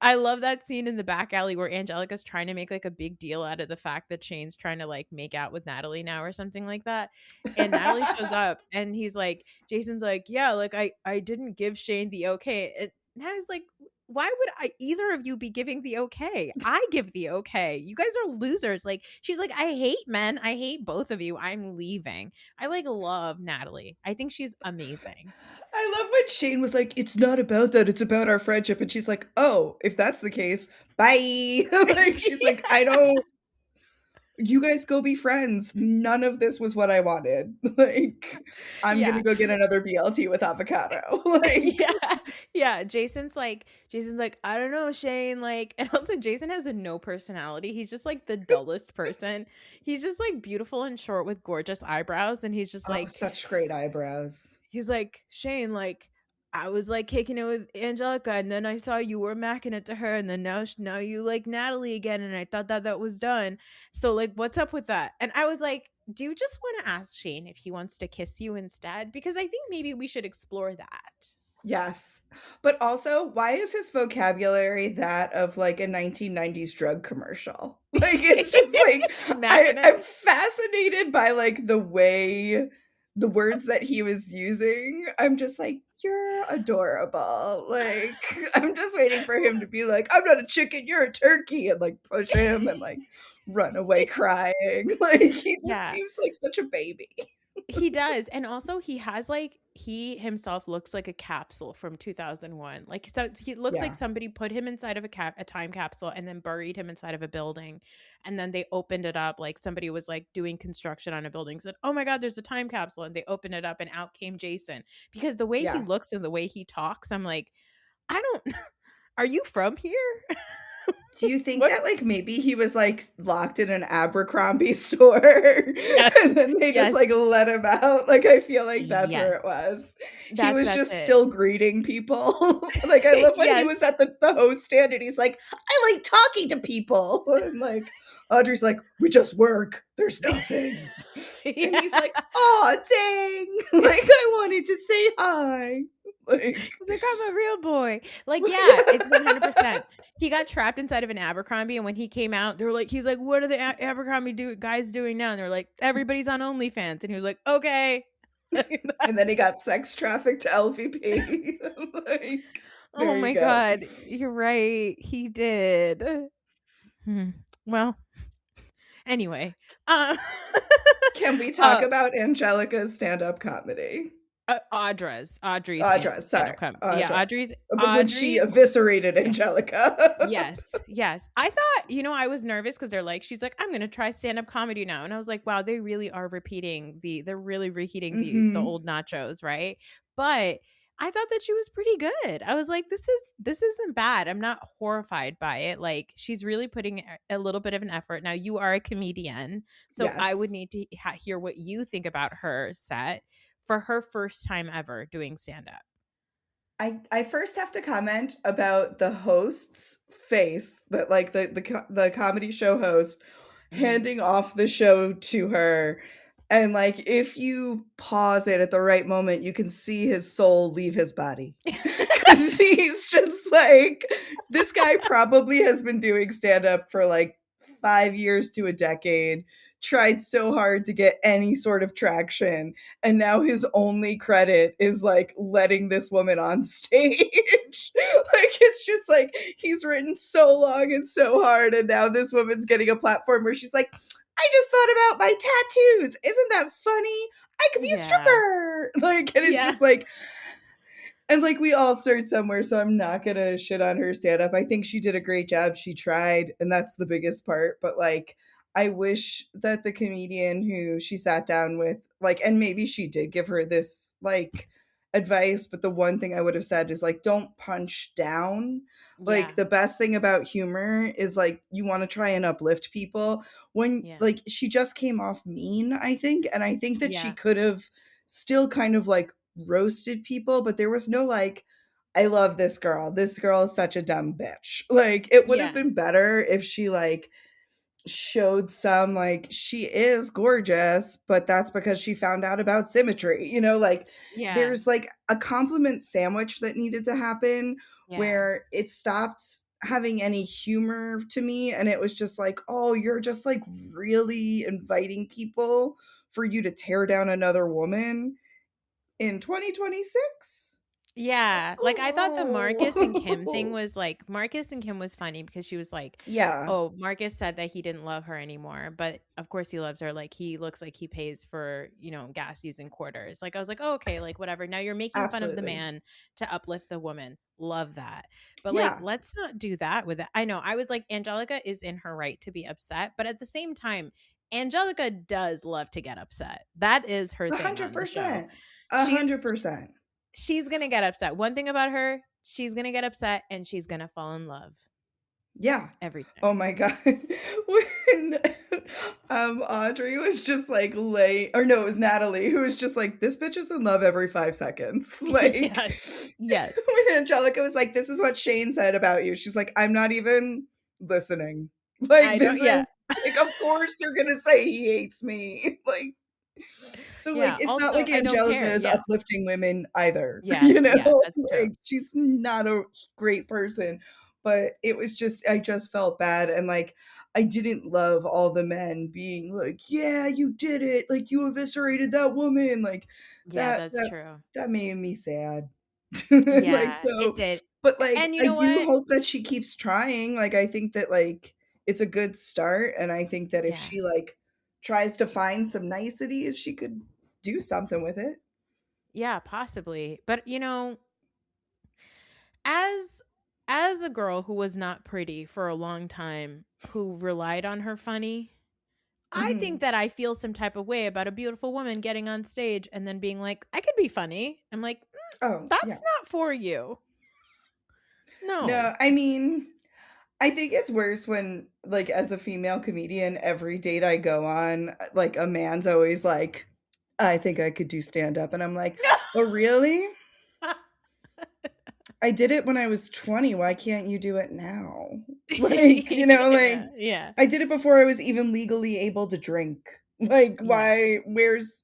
I love that scene in the back alley where Angelica's trying to make like a big deal out of the fact that Shane's trying to like make out with Natalie now or something like that. And Natalie shows up and he's like, Jason's like, yeah, like I didn't give Shane the okay. And Natalie's like, why would I either of you be giving the okay? I give the okay. You guys are losers. Like she's like, I hate men. I hate both of you. I'm leaving. I like love Natalie. I think she's amazing. I love when Shane was like, it's not about that, it's about our friendship. And she's like, oh, if that's the case, bye. Like, she's like, I don't, you guys go be friends. None of this was what I wanted. Like, I'm gonna Yeah. go get another BLT with avocado. Like, Yeah. Yeah. Jason's like, I don't know, Shane. Like, and also Jason has a no personality. He's just like the dullest person. He's just like beautiful and short with gorgeous eyebrows. And oh, such great eyebrows. he's like, Shane, like, I was like kicking it with Angelica, and then I saw you were macking it to her, and then now you like Natalie again, and I thought that was done. So like, what's up with that? And I was like, do you just want to ask Shane if he wants to kiss you instead? Because I think maybe we should explore that. Yes. But also, why is his vocabulary that of like a 1990s drug commercial? Like it's just like Macking it. I'm fascinated by like the way the words that he was using. I'm just like, you're adorable. Like I'm just waiting for him to be like, I'm not a chicken, you're a turkey, and like push him and like run away crying. Like he just Yeah. seems like such a baby. He does. And also he has like he himself looks like a capsule from 2001. Like so he looks like Yeah. somebody put him inside of a time capsule and then buried him inside of a building. And then they opened it up like somebody was like doing construction on a building said, "Oh my god, there's a time capsule." And they opened it up and out came Jason. Because the way he Yeah. looks and the way he talks, I'm like, I don't are you from here? Do you think What? that, like, maybe he was, like, locked in an Abercrombie store Yes. and then they just, Yes. like, let him out? Like, I feel like that's where it Yes. was. He was That's just it. still greeting people. Like, I love when he Yes. was at the host stand and he's like, "I like talking to people." And, like, Audrey's like, "We just work. There's nothing." And he's Yeah. like, "Aw, dang. Like, I wanted to say hi." Like He's like, I'm a real boy. Like, yeah, it's 100%. He got trapped inside of an Abercrombie, and when he came out, they were like, he's like, what are the Abercrombie guys doing now? And they're like, everybody's on OnlyFans, and he was like, okay. and then That's he got sex trafficked to LVP. Like, oh there you my go. god, you're right. He did. Hmm. Well, anyway, uh, Can we talk uh, about Angelica's stand-up comedy? Audrey's Audra, stand-up sorry, com yeah, Audra. But when she Audrey eviscerated yeah. Angelica. Yes, yes. I thought, I was nervous because 'cause they're like she's like, "I'm gonna try stand-up comedy now," and I was like, "Wow, they really are they're really reheating the Mhm. old nachos, right?" But I thought that she was pretty good. I was like, this isn't bad." I'm not horrified by it, like, she's really putting a little bit of an effort. Now you are a comedian, so I would Yes. need to hear what you think about her set for her first time ever doing stand-up. I first have to comment about the host's face, that like the comedy show host Mhm. handing off the show to her, and like if you pause it at the right moment, you can see his soul leave his body. 'Cause he's just like, this guy probably has been doing stand up for like 5 years to a decade, tried so hard to get any sort of traction, and now his only credit is like letting this woman on stage. Like it's just like he's written so long and so hard, and now this woman's getting a platform where she's like, I just thought about my tattoos. Isn't that funny? I could be a Yeah. stripper. Like, and it's Yeah. just like, and like we all start somewhere, so I'm not gonna shit on her stand up. I think she did a great job. She tried, and that's the biggest part. But like, I wish that the comedian who she sat down with, like, and maybe she did give her this like advice, but the one thing I would have said is like, don't punch down. Like, Yeah. the best thing about humor is like you want to try and uplift people. When Yeah. like she just came off mean, I think, and I think that she Yeah. could have still kind of like roasted people, but there was no like, I love this girl. This girl is such a dumb bitch. Like it would have Yeah. been better if she like showed some like she is gorgeous, but that's because she found out about symmetry. Like Yeah. there's like a compliment sandwich that needed to happen Yeah. where it stopped having any humor to me, and it was just like, oh, you're just like really inviting people for you to tear down another woman in 2026? Yeah, like, I thought the Marcus and Kim thing Oh. was, like Marcus and Kim was funny because she was like, Yeah, "Oh, Marcus said that he didn't love her anymore, but of course he loves her, like, he looks like he pays for, gas using quarters." Like, I was like, "Oh, okay, like, whatever." Now you're making fun of the absolutely. man to uplift the woman. Love that. But, like, Yeah, let's not do that with it. I know, I was like, Angelica is in her right to be upset, but at the same time, Angelica does love to get upset. That is her thing on the show. 100%. She's 100%. She's gonna get upset. One thing about her, she's gonna get upset and she's gonna fall in love Yeah. every Oh time. my god. When, Audrey was just, like, lay or no, it was Natalie who was just like, "This bitch is in love every 5 seconds." Like, Yes. Yes. when Angelica was like, "This is what Shane said about you." She's like, "I'm not even listening." Like, I this don't is yeah. like, of course you're gonna say he hates me. Like, so, like, Yeah. it's not Also, like I don't Angelica care. is Yeah. uplifting women either, Yeah. you know? Yeah. That's true. Like, she's not a great person, but it was just I just felt bad, and, like, I didn't love all the men being like, "Yeah, you did it, like, you eviscerated that woman," like, Yeah, that that's that true. that made me sad. Like, Yeah, it so did. but, like, And you I know do what? hope that she keeps trying. Like, I think that, like, it's a good start, and I think that if Yeah. she, like, tries to find some niceties, she could do something with it. Yeah, possibly. But as as a girl who was not pretty for a long time, who relied on her funny, I think Mhm. that I feel some type of way about a beautiful woman getting on stage and then being like, "I could be funny." I'm like, Oh, yeah. "That's not for you." No. No, I mean, I think it's worse when, like, as a female comedian, every date I go on, like, a man's always like, "I think I could do stand-up," and I'm like, "Oh, really? I did it when I was 20, why can't you do it now?" Like, Yeah, like, yeah, I did it before I was even legally able to drink. Like, yeah. where's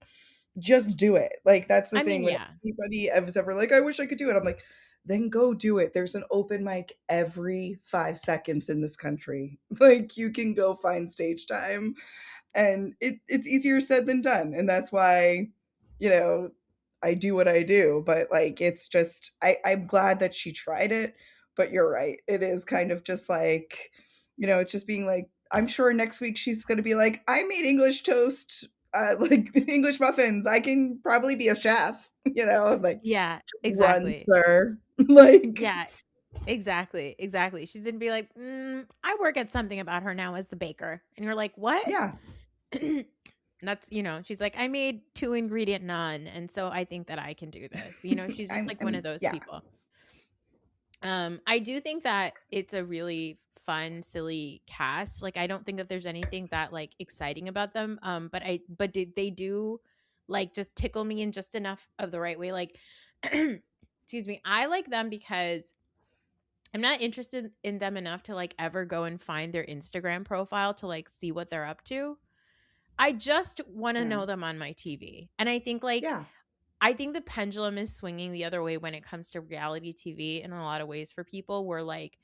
just do it. Like, that's the I thing mean, when yeah. anybody is ever like, "I wish I could do it." I'm like, "Then go do it. There's an open mic every 5 seconds in this country." Like, you can go find stage time, and it's easier said than done, and that's why, you know, I do what I do, but, like, it's just I'm glad that she tried it, but you're right. It is kind of just like, it's just being like, I'm sure next week she's going to be like, I made English toast, like English muffins. I can probably be a chef, like, Yeah, run, exactly. sir. Like, Yeah, exactly, exactly. She's gonna be like, I work at something about her now as the baker. And you're like, what? yeah. That's, she's like, I made 2 ingredient naan. And so I think that I can do this. She's just like one of those Yeah, people. I do think that it's a really fun, silly cast. Like, I don't think that there's anything that like exciting about them. They do like just tickle me in just enough of the right way. Like, excuse me, I like them because I'm not interested in them enough to like ever go and find their Instagram profile to like see what they're up to. I just want to yeah, know them on my TV. And I think the pendulum is swinging the other way when it comes to reality TV in a lot of ways for people where like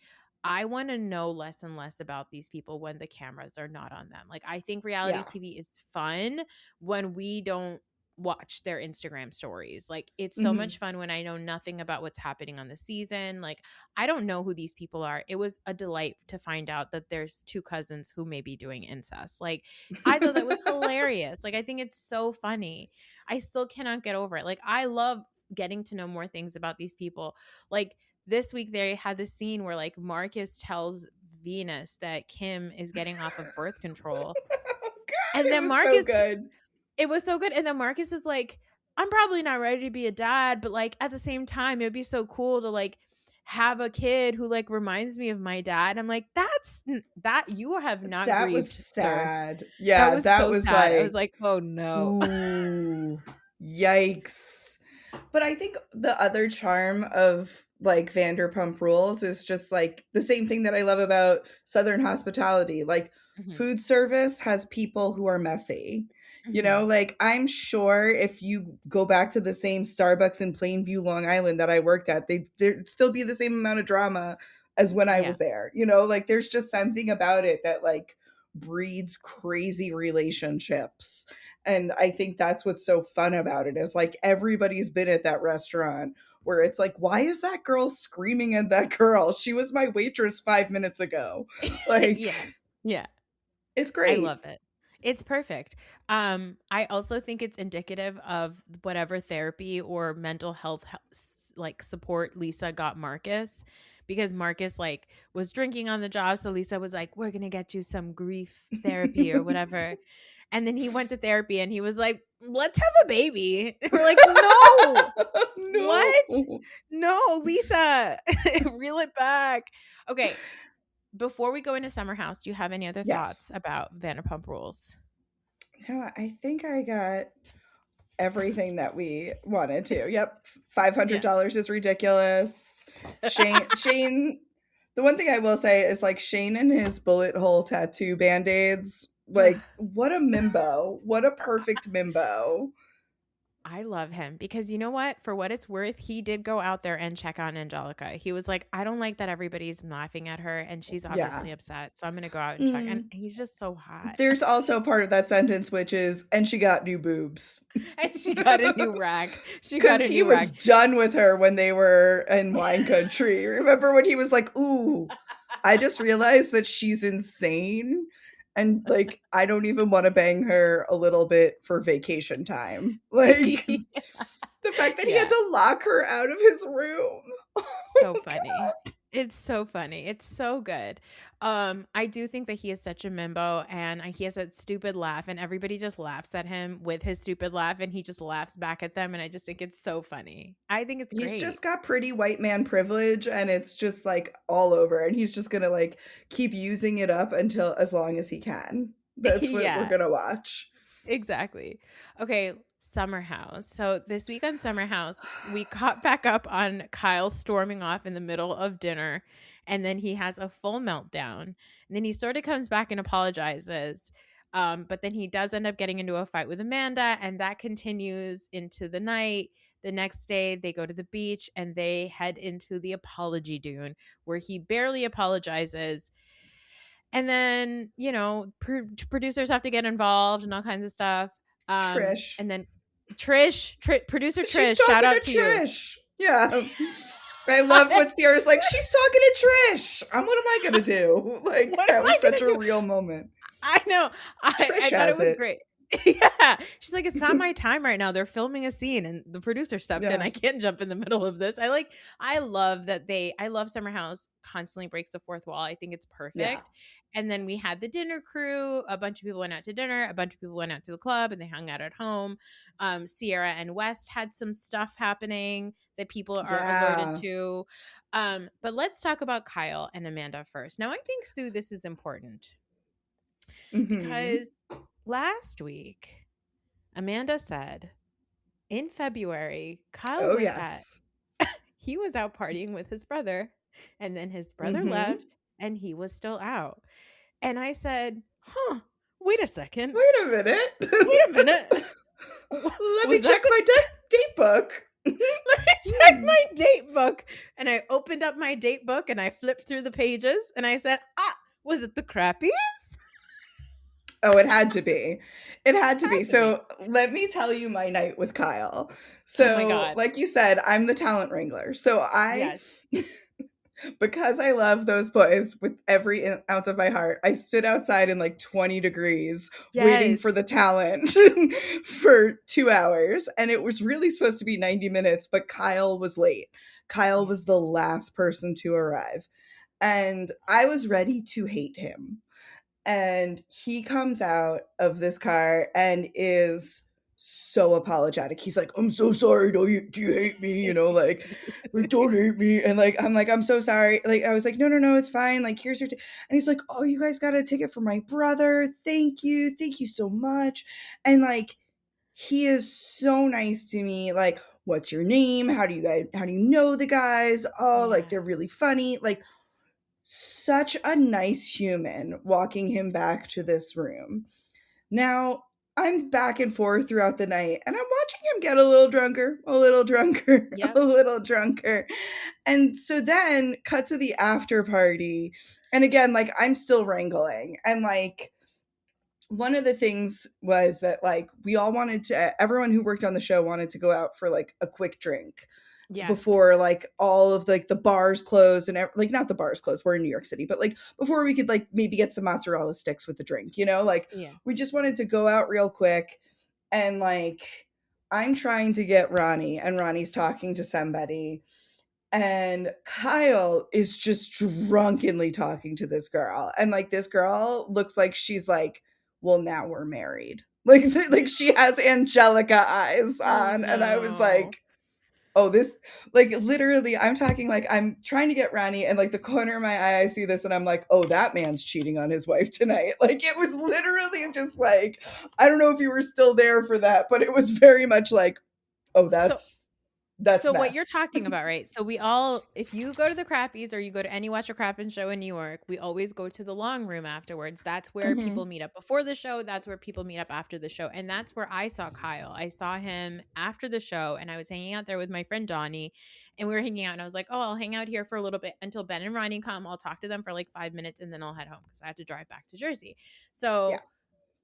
I want to know less and less about these people when the cameras are not on them. Like I think reality yeah. TV is fun when we don't watch their Instagram stories. Like it's so Hmm. much fun when I know nothing about what's happening on the season. Like I don't know who these people are. It was a delight to find out that there's two cousins who may be doing incest. Like I thought that was hilarious. Like I think it's so funny. I still cannot get over it. Like I love getting to know more things about these people. Like this week they had this scene where like Marcus tells Venus that Kim is getting off of birth control. Oh God, And it then was so Marcus, good. it was so good. And then Marcus is like, I'm probably not ready to be a dad, but like at the same time, it'd be so cool to like have a kid who like reminds me of my dad. I'm like, that you have not That was grieved, sir. sad. That Yeah, was that so was sad. I was like, like, oh no. ooh, yikes. But I think the other charm of like Vanderpump Rules is just like the same thing that I love about Southern hospitality. Like Mhm, food service has people who are messy. mhm. Like I'm sure if you go back to the same Starbucks in Plainview, Long Island that I worked at, there'd still be the same amount of drama as when I Yeah. was there. Like there's just something about it that like breeds crazy relationships. And I think that's what's so fun about it is like everybody's been at that restaurant where it's like, why is that girl screaming at that girl? She was my waitress 5 minutes ago. Like, Yeah. Yeah. it's I love great. it. It's perfect. I also think it's indicative of whatever therapy or mental health like support Lisa got Marcus, because Marcus like was drinking on the job, so Lisa was like, "We're going to get you some grief therapy or whatever." And then he went to therapy and he was like, "Let's have a baby." And we're like, "No. No. What? No, Lisa. Reel it back." Okay, before we go into Summer House, do you have any other Yes. thoughts about Vanderpump Rules? No, I think I got everything that we wanted to. Yep. Yeah. $500 is ridiculous. Shane, the one thing I will say is like Shane and his bullet hole tattoo band-aids, Ugh. like what a mimbo. What a perfect mimbo. I love him because you know what? For what it's worth, he did go out there and check on Angelica. He was like, I don't like that everybody's laughing at her and she's Yeah. obviously upset. So I'm going to go out and check. And Mm. he's just so hot. There's also part of that sentence which is, and she got new boobs. And she got a new rack. She got Because a he new was rack. done with her when they were in wine country. Remember when he was like, ooh, I just realized that she's insane. And like, I don't even want to bang her a little bit for vacation time. Like, the fact that he had Yeah. to lock her out of his room. So funny. It's so funny. It's so good. I do think that he is such a mimbo and he has that stupid laugh and everybody just laughs at him with his stupid laugh and he just laughs back at them and I just think it's so funny. I think it's He's great. just got pretty white man privilege and it's just like all over. And he's just going to like keep using it up until as long as he can. That's what we're Yeah, going to watch. exactly. Okay, Summer House. So this week on Summer House, we caught back up on Kyle storming off in the middle of dinner, and then he has a full meltdown. And then he sort of comes back and apologizes. But then he does end up getting into a fight with Amanda, and that continues into the night. The next day, they go to the beach and they head into the apology dune, where he barely apologizes, and then producers have to get involved and all kinds of stuff. Trish. And then producer She's Trish, shout talking out to to you. Trish. Yeah. I love what Sierra's like, she's talking to Trish. What am I gonna do? Like, What am that I was such gonna a do? real moment. I know. I Trish thought it has was it. great. Yeah. She's like, it's not my time right now. They're filming a scene and the producer stepped in. Yeah. I can't jump in the middle of this. I love that I love Summer House constantly breaks the fourth wall. I think it's Yeah. perfect. And then we had the dinner crew. A bunch of people went out to dinner. A bunch of people went out to the club and they hung out at home. Sierra and West had some stuff happening that people are alerted Yeah. to. But let's talk about Kyle and Amanda first. Now, I think, Sue, this is important Hmm. because last week, Amanda said in February, Oh, yes. he was out partying with his brother, and then his brother Hmm. left and he was still out. And I said, huh, wait a second. Wait a minute. Wait a minute. Let me Was that check the my date book. let me check Hmm. my date book? And I opened up my date book and I flipped through the pages and I said, was it the crappies? Oh, it had to be. It had to Had be. to be. So let me tell you my night with Kyle. Oh my So, God. like you said, I'm the talent wrangler. So Yes. because I love those boys with every ounce of my heart, I stood outside in like 20 degrees waiting for Yes. the talent for 2 hours. And it was really supposed to be 90 minutes, but Kyle was late. Kyle Yeah. was the last person to arrive. And I was ready to hate him, and he comes out of this car and is so apologetic. He's like, "I'm so sorry. Do you hate me? Like don't hate me." And like, I'm like, "I'm so sorry." Like, I was like, "No, it's fine. Like, here's your." And he's like, "Oh, you guys got a ticket for my brother. Thank you so much." And like, he is so nice to me. Like, "What's your name? How do you know the guys? Oh, like Yeah. they're really funny." Like, such a nice human walking him back to this room. Now, I'm back and forth throughout the night and I'm watching him get a little drunker, a little drunker, Yep. a little drunker. And so then cut to the after party. And again, like, I'm still wrangling. And like, one of the things was that like we all wanted to everyone who worked on the show wanted to go out for like a quick drink Yes. before like all of like the bars closed and like not the bars closed, we're in New York City, but like before we could like maybe get some mozzarella sticks with the drink, like Yeah. we just wanted to go out real quick. And like, I'm trying to get Ronnie and Ronnie's talking to somebody, and Kyle is just drunkenly talking to this girl, and like this girl looks like she's like, well, now we're married. Like, like she has Angelica eyes Oh on, and I was no. like, oh, this, like, literally, I'm talking like I'm trying to get Ronnie, and like the corner of my eye, I see this, and I'm like, oh, that man's cheating on his wife tonight. Like, it was literally just like, I don't know if you were still there for that, but it was very much like, oh, So that's so what you're mess. talking about, right? So we all, if you go to the Crappies or you go to any Watch a Crappin' show in New York, we always go to the long room afterwards. That's where Hmm. people meet up before the show. That's where people meet up after the show. And that's where I saw Kyle. I saw him after the show and I was hanging out there with my friend Donnie and we were hanging out and I was like, oh, I'll hang out here for a little bit until Ben and Ronnie come. I'll talk to them for like 5 minutes and then I'll head home because I have to drive back to Jersey. Yeah. So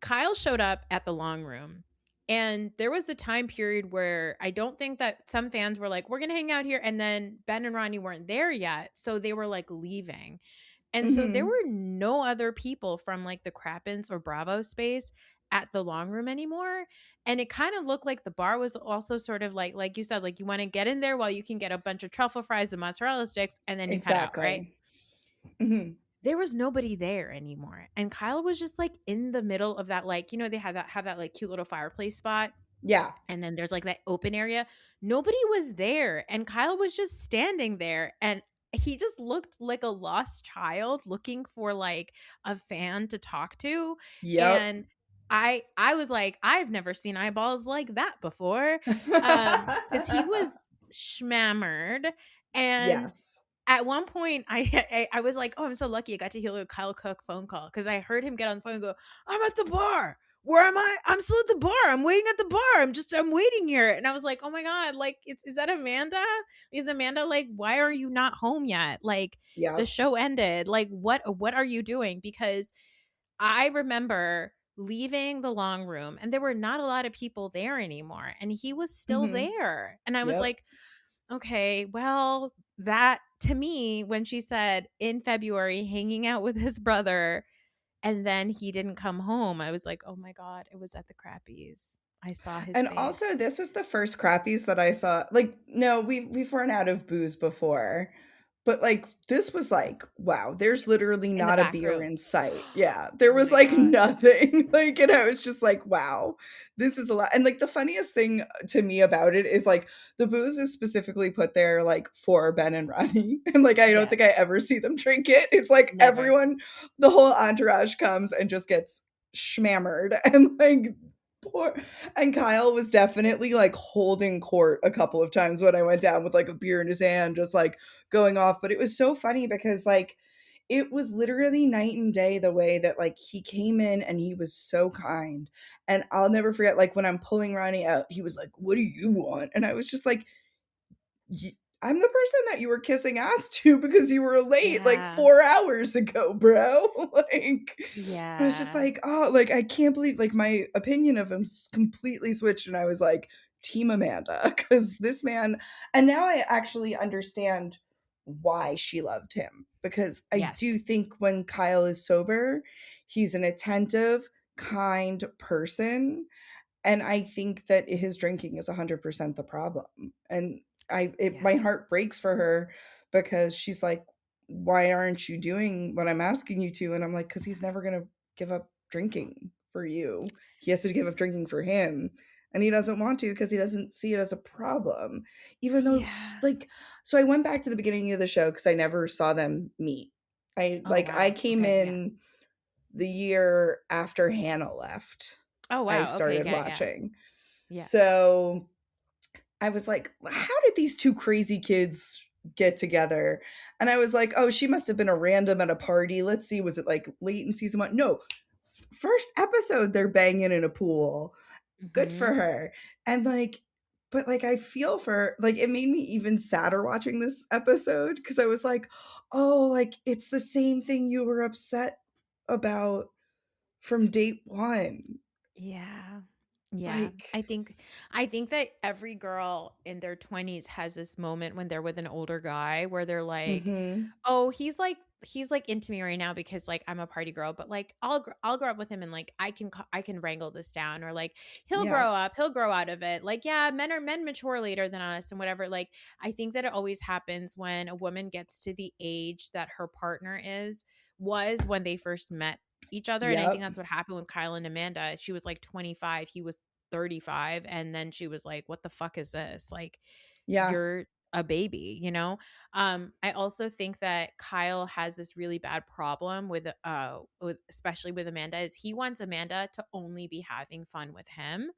Kyle showed up at the long room. And there was a time period where I don't think that some fans were like, we're going to hang out here. And then Ben and Ronnie weren't there yet. So they were like leaving. And so there Hmm. were no other people from like the Crappens or Bravo space at the long room anymore. And it kind of looked like the bar was also sort of like you said, like you want to get in there while you can get a bunch of truffle fries and mozzarella sticks and then you head out, right? Exactly. Hmm. There was nobody there anymore. And Kyle was just like in the middle of that, like, they have that like cute little fireplace spot. Yeah. And then there's like that open area. Nobody was there. And Kyle was just standing there. And he just looked like a lost child looking for like a fan to talk to. Yep. And I was like, I've never seen eyeballs like that before. Because he was schmammered. And Yes. at one point, I was like, "Oh, I'm so lucky I got to hear a Kyle Cook phone call because I heard him get on the phone and go, I'm at the bar. Where am I? I'm still at the bar. I'm waiting at the bar. I'm waiting here." And I was like, "Oh my God, like, is that Amanda? Is Amanda like, why are you not home yet? Like, the Yep. show ended. Like, what are you doing?" Because I remember leaving the long room and there were not a lot of people there anymore. And he was still Hmm. there. And I was Yep. like, okay, well, that to me, when she said in February, hanging out with his brother, and then he didn't come home, I was like, "Oh my god, it was at the Crappies. I saw his And also, face this was the first Crappies that I saw. Like, no, we've run out of booze before, but like this was like, wow, there's literally in the not a back beer room." in sight. Yeah, there Oh was my like god. nothing. Like, and I was just like, wow, this is a lot. And like the funniest thing to me about it is like the booze is specifically put there like for Ben and Ronnie, and like I don't think I Yes. ever see them drink it. It's like Never. everyone, the whole entourage comes and just gets schmammered, and like poor, and Kyle was definitely like holding court a couple of times when I went down with like a beer in his hand, just like going off. But it was so funny because like it was literally night and day the way that like he came in and he was so kind. And I'll never forget like when I'm pulling Ronnie out, he was like, "What do you want?" And I was just like, I'm the person that you were kissing ass to because you were late like Yeah. 4 hours ago, bro. Like, I was just Yeah. like, oh, like, I can't believe, like, my opinion of him completely switched. And I was like, Team Amanda, because this man, and now I actually understand why she loved him. Because I do Yes. think when Kyle is sober, he's an attentive, kind person, and I think that his drinking is 100% the problem. And my Yeah. heart breaks for her because she's like, "Why aren't you doing what I'm asking you to?" And I'm like, "Cuz he's never going to give up drinking for you. He has to give up drinking for him." And he doesn't want to because he doesn't see it as a problem. Even though Yeah. like, so I went back to the beginning of the show cuz I never saw them meet. Oh, I wow. came Okay, yeah. in the year after Hannah left. Oh, I wow. Okay, started yeah, yeah. watching. Yeah. So I was like, how did these two crazy kids get together? And I was like, oh, she must have been a random at a party. Let's see, was it like late in season one? No, first episode, they're banging in a pool. Good for Mhm. her. And like, but like, I feel for, like, it made me even sadder watching this episode because I was like, oh, like, it's the same thing you were upset about from date one. Yeah. Yeah. Like, I think that every girl in their 20s has this moment when they're with an older guy where they're like, mm-hmm. "Oh, he's like into me right now because like I'm a party girl, but like I'll grow up with him and like I can wrangle this down, or like he'll Yeah. grow up, he'll grow out of it. Like yeah, men mature later than us and whatever." Like I think that it always happens when a woman gets to the age that her partner was when they first met each other. And I think Yep. that's what happened with Kyle and Amanda. She was like 25, he was 35, and then she was like, "What the fuck is this? Like Yeah. you're a baby, you know?" I also think that Kyle has this really bad problem with especially with Amanda, is he wants Amanda to only be having fun with him,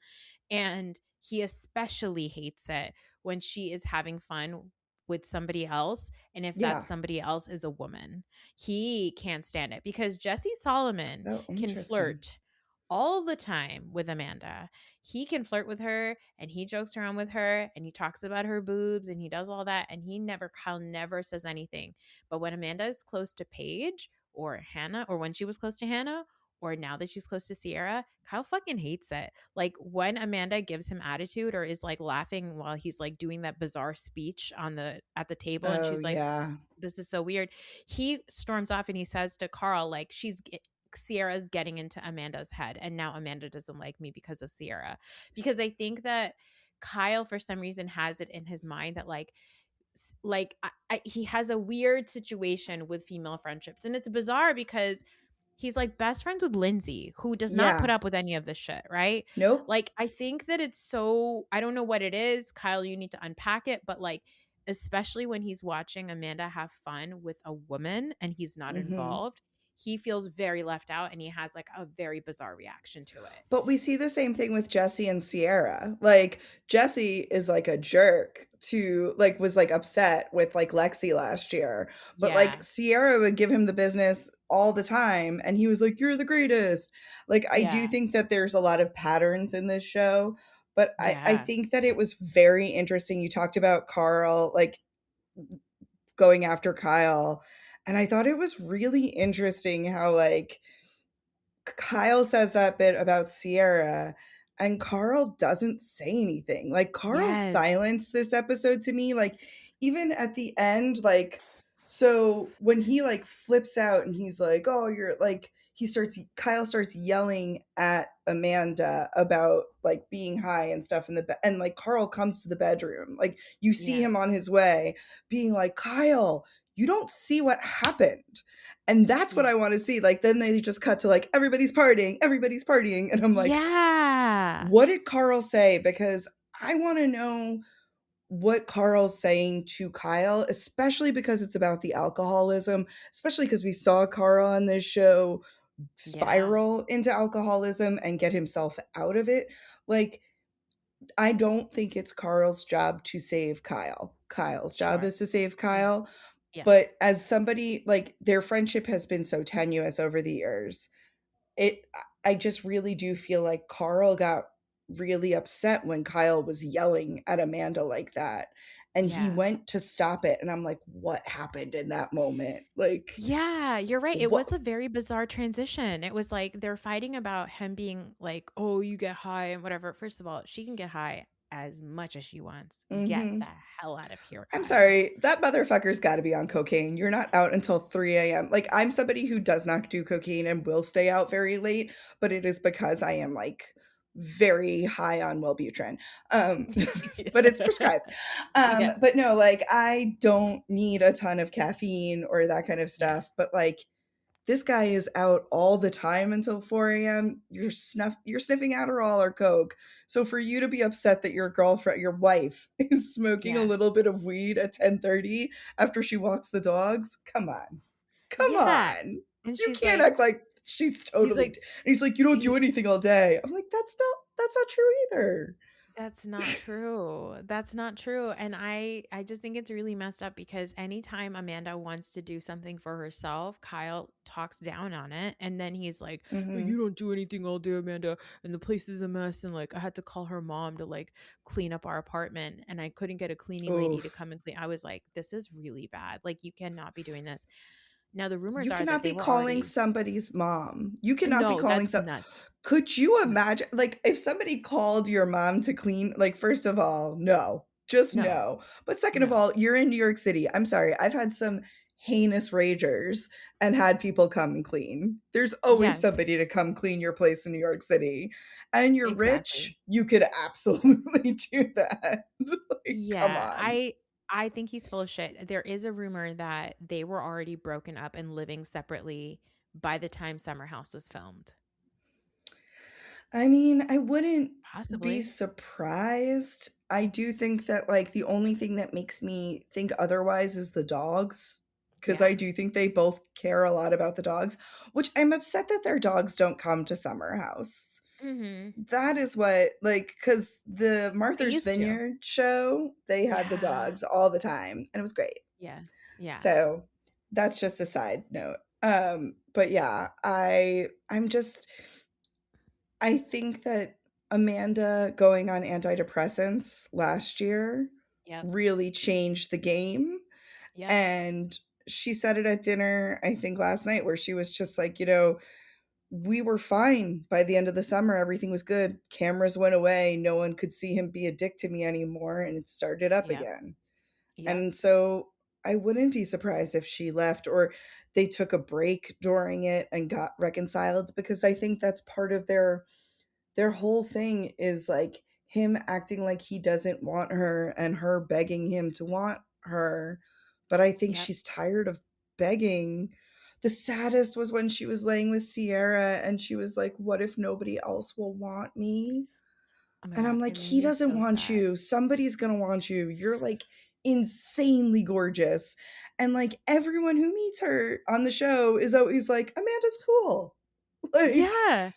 and he especially hates it when she is having fun with somebody else. And if that Yeah. somebody else is a woman, he can't stand it because Jesse Solomon Oh, can interesting. flirt all the time with Amanda. He can flirt with her and he jokes around with her and he talks about her boobs and he does all that. And Kyle never says anything. But when Amanda is close to Paige or Hannah, or when she was close to Hannah, or now that she's close to Sierra, Kyle fucking hates it. Like when Amanda gives him attitude or is like laughing while he's like doing that bizarre speech at the table, and Oh, she's like, yeah. "This is so weird." He storms off and he says to Carl, like, Sierra's getting into Amanda's head, and now Amanda doesn't like me because of Sierra. Because I think that Kyle, for some reason, has it in his mind that he has a weird situation with female friendships, and it's bizarre because he's like best friends with Lindsay, who does not put Yeah. up with any of this shit, right? Nope. Like, I think that it's so, I don't know what it is. Kyle, you need to unpack it, but like, especially when he's watching Amanda have fun with a woman and he's not Mhm. involved, he feels very left out and he has like a very bizarre reaction to it. But we see the same thing with Jesse and Sierra. Like, Jesse is like a jerk to like, was like upset with like Lexi last year. But like Yeah. Sierra would give him the business all the time and he was like, "You're the greatest." Like, I do Yeah. think that there's a lot of patterns in this show, but I Yeah. think that it was very interesting. You talked about Carl like going after Kyle, and I thought it was really interesting how like Kyle says that bit about Sierra and Carl doesn't say anything. Like Carl's Yes. silence this episode to me, like even at the end, like, so when he like flips out and he's like, "Oh, you're like," Kyle starts yelling at Amanda about like being high and stuff in the bed, and like Carl comes to the bedroom, like you see Yeah. him on his way, being like, "Kyle, you don't see what happened." And that's what Yeah. I want to see. Like, then they just cut to like, everybody's partying. And I'm like, Yeah. what did Carl say? Because I want to know what Carl's saying to Kyle, especially because it's about the alcoholism, especially because we saw Carl on this show Yeah. spiral into alcoholism and get himself out of it. Like, I don't think it's Carl's job to save Kyle. Kyle's job Sure. is to save Yeah. Kyle. Yes. But as somebody, like, their friendship has been so tenuous over the years, it I just really do feel like Carl got really upset when Kyle was yelling at Amanda like that, and he Yeah. went to stop it, and I'm like, "What happened in that moment?" Like, Yeah, you're right. It what was a very bizarre transition. It was like they're fighting about him being like, "Oh, you get high and whatever." First of all, she can get high as much as she wants. Get the Mhm. hell out of here, I'm Kyle. sorry, that motherfucker's gotta be on cocaine. You're not out until 3 a.m. Like, I'm somebody who does not do cocaine and will stay out very late, but it is because I am, like, very high on Wellbutrin. Um, but it's prescribed. Yeah. But no, like, I don't need a ton of caffeine or that kind of Yeah. stuff, but, like, this guy is out all the time until 4 a.m. You're sniffing Adderall or Coke. So for you to be upset that your girlfriend, your wife, is smoking a Yeah. little bit of weed at 10:30 after she walks the dogs, come on. Come Yeah. on. And You she's can't like act like she's he's totally like and he's like, "You don't do he anything all day." I'm like, "That's not true either." That's not true. That's not true. And I just think it's really messed up because anytime Amanda wants to do something for herself, Kyle talks down on it. And then he's like, "Oh, you Mhm. don't do anything all day, Amanda. And the place is a mess. And like I had to call her mom to like clean up our apartment. And I couldn't get a cleaning lady to Oof. come and clean." I was like, this is really bad. Like you cannot be doing this. Now the rumors You are that cannot they be were calling already somebody's mom. You cannot be no, calling that's some nuts. Could you No, imagine, like, if somebody called your mom to clean, like, first of all, no. Just no, no. But second of no. all, you're in New York City. I'm sorry. I've had some heinous ragers and had people come and clean. There's always Yes, somebody to come clean your place in New York City. And you're exactly. rich, you could absolutely do that. Like, come Yeah, on. I think he's full of shit. There is a rumor that they were already broken up and living separately by the time Summer House was filmed. I mean, I wouldn't be Possibly. surprised. I do think that, like, the only thing that makes me think otherwise is the dogs, because Yeah. I do think they both care a lot about the dogs, which I'm upset that their dogs don't come to Summer House. Mhm. That is what, like, because the They Martha's used to. Vineyard show, they had the Yeah. dogs all the time, and it was great. Yeah. Yeah. So, that's just a side note. But yeah, I think that Amanda going on antidepressants last year Yep. really changed the game, Yep. and she said it at dinner, I think last night, where she was just like, "We were fine by the end of the summer, everything was good, cameras went away, no one could see him be a dick to me anymore, and it started up Yep. again." Yep. And so, I wouldn't be surprised if she left or they took a break during it and got reconciled, because I think that's part of their whole thing is like him acting like he doesn't want her and her begging him to want her. But I think Yep. she's tired of begging. The saddest was when she was laying with Sierra and she was like, "What if nobody else will want me?" Oh my And I'm god, like, it made "He me doesn't so want sad. you. Somebody's gonna want you. You're like insanely gorgeous." And like everyone who meets her on the show is always like, "Amanda's cool." Like, Yeah.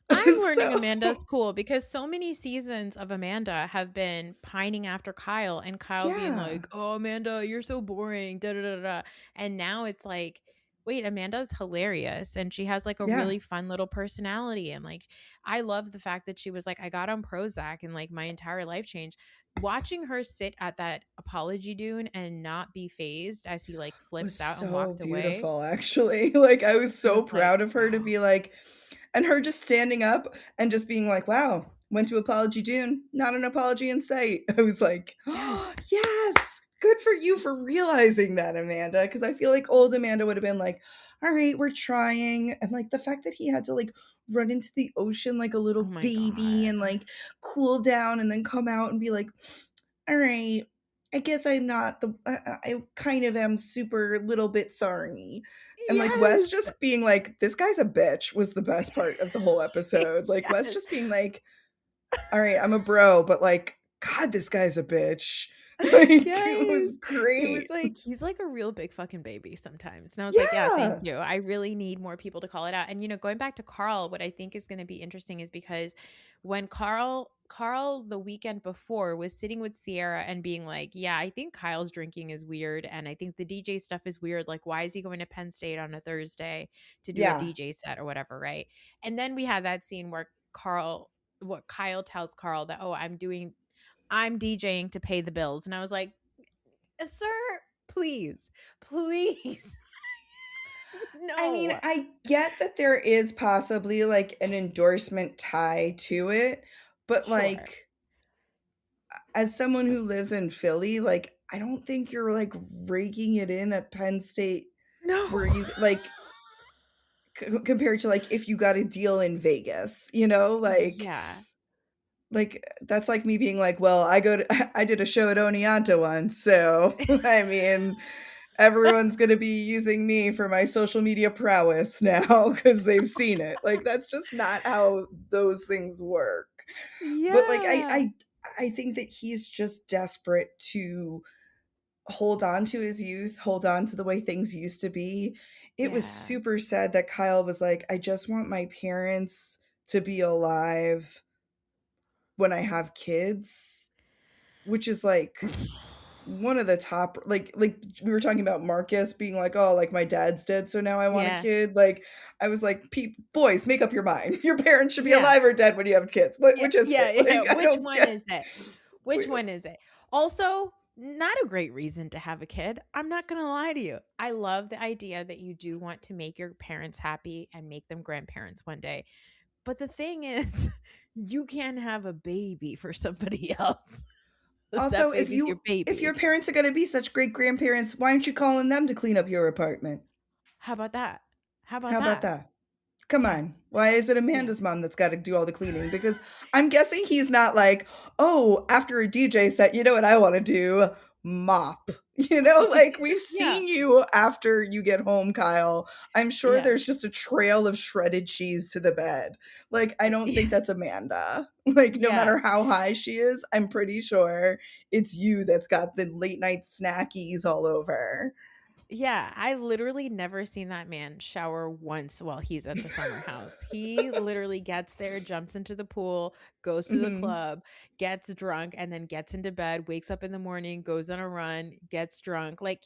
I'm learning so Amanda's cool because so many seasons of Amanda have been pining after Kyle and Kyle being yeah. like, "Oh, Amanda, you're so boring." Da da da da. And now it's like, wait, Amanda's hilarious and she has like a Yeah. really fun little personality. And like, I love the fact that she was like, I got on Prozac and like my entire life changed. Watching her sit at that apology dune and not be phased as he like Was flipped out and so walked away, beautiful, actually. Like, I was it so was like, proud of her to be like, and her just standing up and just being like, "Wow, went to Apology Dune, not an apology in sight." I was like, "Oh, yes. yes, good for you for realizing that, Amanda, because I feel like old Amanda would have been like, all right, we're trying. And like the fact that he had to like run into the ocean like a Oh little my baby god. and like cool down and then come out and be like, all right, I guess I'm not the, I kind of am super little bit sorry. And like Wes Yes. just being like, this guy's a bitch was the best part of the whole episode. Like Wes Yes. just being like, all right, I'm a bro, but like, God, this guy's a bitch. Like, it was Yes. It was great. like, he's like a real big fucking baby sometimes. And I was like, yeah, thank Yeah. you. I really need more people to call it out. And going back to Carl, what I think is going to be interesting is because when Carl the weekend before was sitting with Sierra and being like, yeah, I think Kyle's drinking is weird and I think the DJ stuff is weird. Like, why is he going to Penn State on a Thursday to do a Yeah. DJ set or whatever, right? And then we had that scene where Kyle tells Carl that, oh, I'm DJing to pay the bills. And I was like, sir, please, please, I mean, no. I get that there is possibly like an endorsement tie to it, but Sure. like, as someone who lives in Philly, like, I don't think you're like raking it in at Penn State No. where you like compared to like if you got a deal in Vegas, you know, Yeah. like that's like me being like, well, I did a show at Oneonta once, so I mean, everyone's gonna be using me for my social media prowess now because they've seen it. Like that's just not how those things work. But like Yeah. I think that he's just desperate to hold on to his youth, hold on to the way things used to be. It was Yeah. super sad that Kyle was like, I just want my parents to be alive when I have kids, which is like one of the top like we were talking about Marcus being like, "Oh, like my dad's dead, so now I want a Yeah. kid." Like I was like, Boys, make up your mind. Your parents should be Yeah. alive or dead when you have kids. What Yeah. which is Yeah. it? Yeah. Like I Which don't one get is it? Which one is it? Also, not a great reason to have a kid. I'm not going to lie to you. I love the idea that you do want to make your parents happy and make them grandparents one day. But the thing is, you can't have a baby for somebody else. That Also, baby's your if baby. your parents are going to be such great grandparents, why aren't you calling them to clean up your apartment? How about that? How about How about that? that? Come Yeah. on. Why is it Yeah. Amanda's mom that's got to do all the cleaning? Because I'm guessing he's not like, oh, after a DJ set, you know what I want to do? Mop. You know, like we've Yeah. seen you after you get home, Kyle. I'm sure Yeah. there's just a trail of shredded cheese to the bed. Like, I don't think Yeah. that's Amanda. Like, no Yeah. matter how high she is, I'm pretty sure it's you that's got the late night snackies all over. Yeah, I've literally never seen that man shower once while he's at the summer house. He literally gets there, jumps into the pool, goes to the Hmm. club, gets drunk, and then gets into bed, wakes up in the morning, goes on a run, gets drunk. Like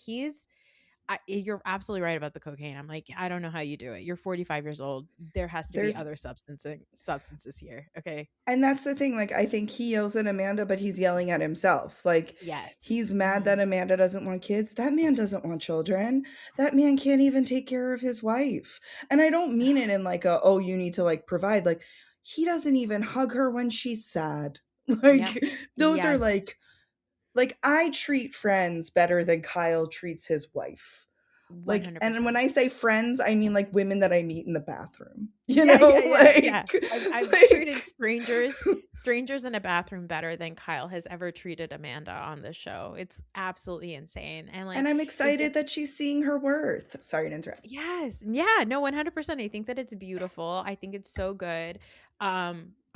you're absolutely right about the cocaine. I'm like, I don't know how you do it. You're 45 years old. There has to be There's other substances here. Okay. And that's the thing, like, I think he yells at Amanda, but he's yelling at himself. Like, Yes. he's mad Hmm. that Amanda doesn't want kids. That man doesn't want children. That man can't even take care of his wife. And I don't mean it in like a, oh, you need to like provide. Like, he doesn't even hug her when she's sad. Yep. Like, those are Yes. like I treat friends better than Kyle treats his wife. Like, and when 100%. I say friends, I mean like women that I meet in the bathroom. You Yeah, know, yeah, yeah, yeah. I've treated like strangers in a bathroom better than Kyle has ever treated Amanda on the show. It's absolutely insane. And and like I'm it's excited that she's seeing her worth. Sorry to interrupt. yes. Yeah, no, 100%. I think that it's beautiful. I think it's so good.